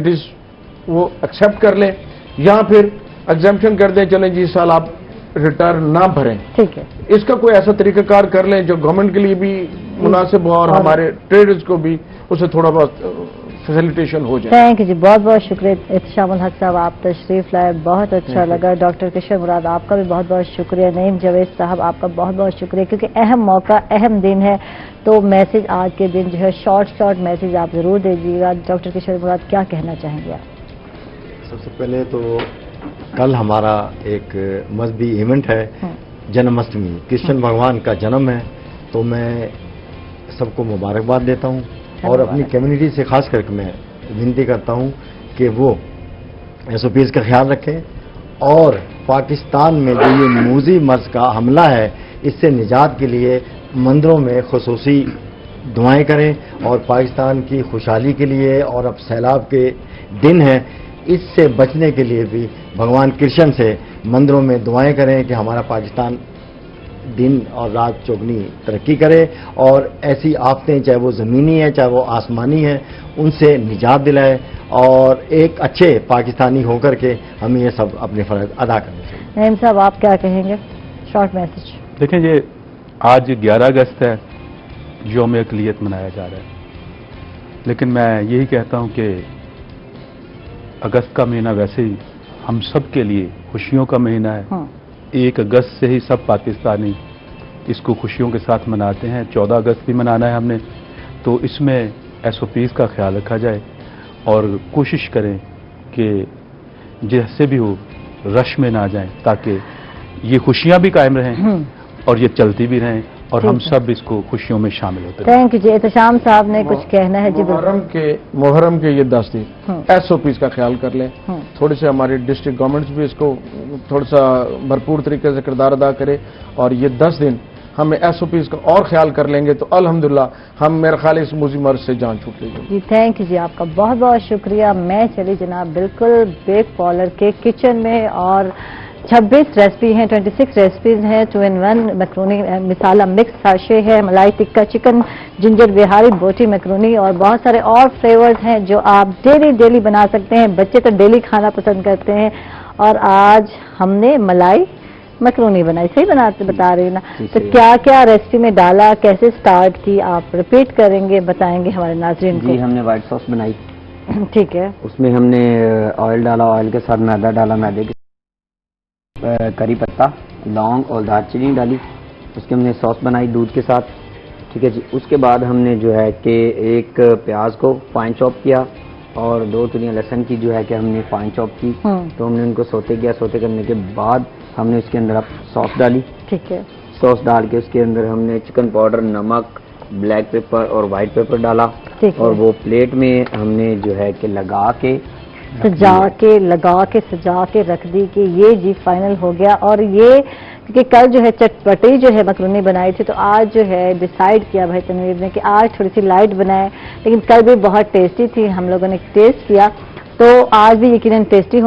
وہ ایکسیپٹ کر لیں یا پھر ایگزمپشن کر دیں، چلیں جی سال آپ ریٹرن نہ بھریں۔ ٹھیک ہے، اس کا کوئی ایسا طریقہ کار کر لیں جو گورنمنٹ کے لیے بھی مناسب ہو اور ہمارے ٹریڈرز کو بھی اسے تھوڑا بہت فیسیلیٹیشن ہو جائے۔ تھینک یو جی، بہت بہت شکریہ احتشام الحق صاحب، آپ تشریف لائے، بہت اچھا لگا۔ ڈاکٹر کشن مراد آپ کا بھی بہت بہت شکریہ۔ نعیم جاوید صاحب آپ کا بہت بہت شکریہ، کیونکہ اہم موقع اہم دن ہے تو میسج آج کے دن جو ہے شارٹ میسج آپ ضرور دیجیے گا۔ ڈاکٹر کشن مراد کیا کہنا چاہیں گے آپ؟ سب سے پہلے تو کل ہمارا ایک مذہبی ایونٹ ہے جنم اشٹمی، کرشن بھگوان کا جنم ہے، تو میں سب کو مبارکباد دیتا ہوں اور اپنی کمیونٹی سے خاص کر کے میں ونتی کرتا ہوں کہ وہ SOPs کا خیال رکھیں اور پاکستان میں جو یہ موذی مرض کا حملہ ہے اس سے نجات کے لیے مندروں میں خصوصی دعائیں کریں، اور پاکستان کی خوشحالی کے لیے اور اب سیلاب کے دن ہیں اس سے بچنے کے لیے بھی بھگوان کرشن سے مندروں میں دعائیں کریں کہ ہمارا پاکستان دن اور رات چوگنی ترقی کرے اور ایسی آفتیں چاہے وہ زمینی ہیں چاہے وہ آسمانی ہیں ان سے نجات دلائے، اور ایک اچھے پاکستانی ہو کر کے ہمیں یہ سب اپنے فرض ادا کرنے چاہیے۔ نعیم صاحب آپ کیا کہیں گے؟ Short message. دیکھیں یہ آج 11 اگست ہے، یوم اقلیت منایا جا رہا ہے، لیکن میں یہی کہتا ہوں کہ اگست کا مہینہ ویسے ہی ہم سب کے لیے خوشیوں کا مہینہ ہے۔ 1 اگست سے ہی سب پاکستانی اس کو خوشیوں کے ساتھ مناتے ہیں، 14 اگست بھی منانا ہے ہم نے، تو اس میں SOPs کا خیال رکھا جائے اور کوشش کریں کہ جیسے بھی ہو رش میں نہ جائیں تاکہ یہ خوشیاں بھی قائم رہیں اور یہ چلتی بھی رہیں اور ہم سب اس کو خوشیوں میں شامل ہوتے ہیں۔ تھینک یو جی۔ احتشام صاحب نے کچھ کہنا ہے جی؟ محرم کے یہ 10 دن SOPs کا خیال کر لیں، تھوڑے سے ہماری ڈسٹرکٹ گورنمنٹس بھی اس کو تھوڑا سا بھرپور طریقے سے کردار ادا کرے، اور یہ 10 دن ہمیں SOPs کا اور خیال کر لیں گے تو الحمدللہ ہم میرا خیال اس موذی مرض سے جان چھوٹ لے گی۔ جی تھینک یو جی، آپ کا بہت بہت شکریہ۔ میں چلی جناب بالکل بیک پارلر کے کچن میں، اور 26 ریسپی ہیں، 26 ریسپیز ہیں، 2 in 1 macaroni masala mix sachet ہے، ملائی ٹکا چکن، جنجر بہاری بوٹی میکرونی، اور بہت سارے اور فلیورز ہیں جو آپ ڈیلی بنا سکتے ہیں۔ بچے تو ڈیلی کھانا پسند کرتے ہیں، اور آج ہم نے ملائی میکرونی بنائی، صحیح بتا رہی ہیں نا؟ تو کیا کیا ریسپی میں ڈالا، کیسے سٹارٹ کی، آپ ریپیٹ کریں گے، بتائیں گے ہمارے ناظرین کو؟ جی ہم نے وائٹ سوس بنائی، ٹھیک ہے، اس میں ہم نے آئل ڈالا، آئل کے ساتھ میدا ڈالا، میدے کے کری پتہ، لونگ اور دار چینی ڈالی، اس کی ہم نے سوس بنائی دودھ کے ساتھ. ٹھیک ہے جی. اس کے بعد ہم نے جو ہے کہ ایک پیاز کو فائن چاپ کیا اور 2 تلیاں لہسن کی جو ہے کہ ہم نے فائن چاپ کی. تو ہم نے ان کو سوتے کیا. سوتے کرنے کے بعد ہم نے اس کے اندر سوس ڈالی. ٹھیک ہے. سوس ڈال کے اس کے اندر ہم نے چکن پاؤڈر، نمک، بلیک پیپر اور وائٹ پیپر ڈالا اور وہ پلیٹ میں ہم نے جو ہے کہ لگا کے سجا کے سجا کے رکھ دی کہ یہ جی فائنل ہو گیا. اور یہ کیونکہ کل جو ہے چٹپٹی جو ہے مکرونی بنائی تھی تو آج جو ہے ڈیسائیڈ کیا بھائی تنویر نے کہ آج تھوڑی سی لائٹ بنائے، لیکن کل بھی بہت ٹیسٹی تھی. ہم لوگوں نے ٹیسٹ کیا تو آج بھی یقیناً ٹیسٹی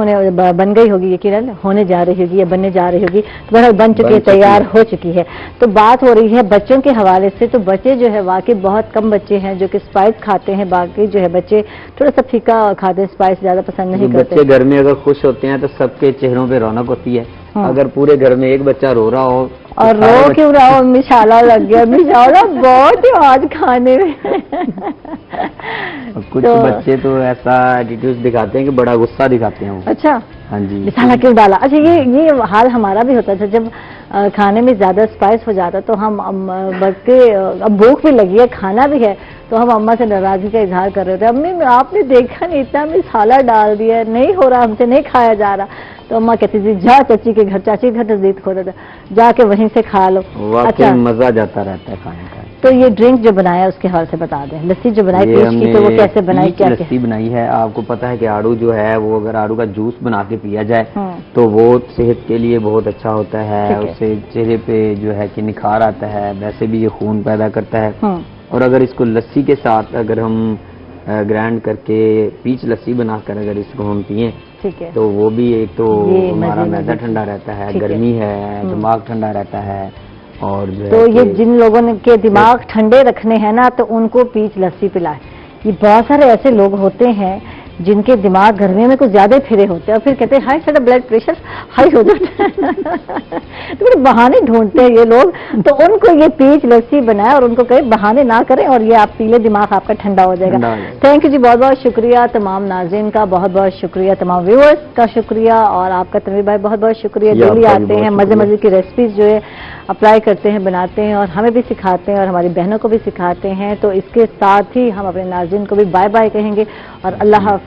بن گئی ہوگی، یقیناً ہونے جا رہی ہوگی یا بننے جا رہی ہوگی. بہرحال بن چکی ہے، تیار ہو چکی ہے. تو بات ہو رہی ہے بچوں کے حوالے سے. تو بچے جو ہے واقعی بہت کم بچے ہیں جو کہ اسپائس کھاتے ہیں. باقی جو ہے بچے تھوڑا سا پھیکا کھاتے ہیں، اسپائس زیادہ پسند نہیں کرتے. بچے گھر میں اگر خوش ہوتے ہیں تو سب کے چہروں پہ رونق ہوتی ہے. اگر پورے گھر میں ایک بچہ رو رہا ہو اور رو کیوں رہا ہو، مشالہ لگ گیا، مشالہ بہت ہے آج کھانے میں. کچھ بچے تو ایسا ایٹیٹیوڈ دکھاتے ہیں کہ بڑا غصہ دکھاتے ہیں. اچھا، ہاں جی، مصالحہ کیوں ڈالا. اچھا، یہ حال ہمارا بھی ہوتا تھا جب کھانے میں زیادہ اسپائس ہو جاتا تو ہم بلکہ اب بھوک بھی لگی ہے، کھانا بھی ہے، تو ہم اماں سے ناراضگی کا اظہار کر رہے تھے. امی آپ نے دیکھا نہیں اتنا مصالحہ ڈال دیا، نہیں ہو رہا، ہم سے نہیں کھایا جا رہا. تو اماں کہتی تھی جا چاچی کے گھر، چاچی کے گھر نزدیک ہوتا تھا، جا کے وہیں سے کھا لو. اچھا، مزہ جاتا رہتا ہے کھانے کا. تو یہ ڈرنک جو بنایا اس کے حوالے سے بتا دیں. لسی جو بنائی پیش کی تو وہ کیسے بنائی، کیا لسی بنائی ہے. آپ کو پتا ہے کہ آڑو جو ہے وہ اگر آڑو کا جوس بنا کے پیا جائے تو وہ صحت کے لیے بہت اچھا ہوتا ہے. اس سے چہرے پہ جو ہے کہ نکھار آتا ہے. ویسے بھی یہ خون پیدا کرتا ہے. اور اگر اس کو لسی کے ساتھ اگر ہم گرائنڈ کر کے پیچ لسی بنا کر اگر اس کو ہم پیئیں تو وہ بھی ایک تو ہمارا معدہ ٹھنڈا رہتا ہے، گرمی ہے، دماغ ٹھنڈا رہتا ہے. اور تو یہ جن لوگوں کے دماغ ٹھنڈے رکھنے ہیں نا تو ان کو پیچ لسی پلائے. یہ بہت سارے ایسے لوگ ہوتے ہیں جن کے دماغ گرمی میں کچھ زیادہ پھرے ہوتے ہیں اور پھر کہتے ہیں ہائی سارا بلڈ پریشر ہائی ہو جاتا ہے. تو پھر بہانے ڈھونڈتے ہیں یہ لوگ. تو ان کو یہ پیچ لسی بنائے اور ان کو کہے بہانے نہ کریں اور یہ آپ پی لیں، دماغ آپ کا ٹھنڈا ہو جائے گا. تھینک یو جی، بہت بہت شکریہ تمام ناظرین کا، بہت بہت شکریہ تمام ویورز کا شکریہ، اور آپ کا تنویر بھائی بہت بہت شکریہ. ڈیلی آتے ہیں، مزے مزے کی ریسیپیز جو ہے اپلائی کرتے ہیں، بناتے ہیں اور ہمیں بھی سکھاتے ہیں اور ہماری بہنوں کو بھی سکھاتے ہیں. تو اس کے ساتھ ہی ہم اپنے ناظرین کو بھی بائے بائے کہیں گے اور اللہ حافظ.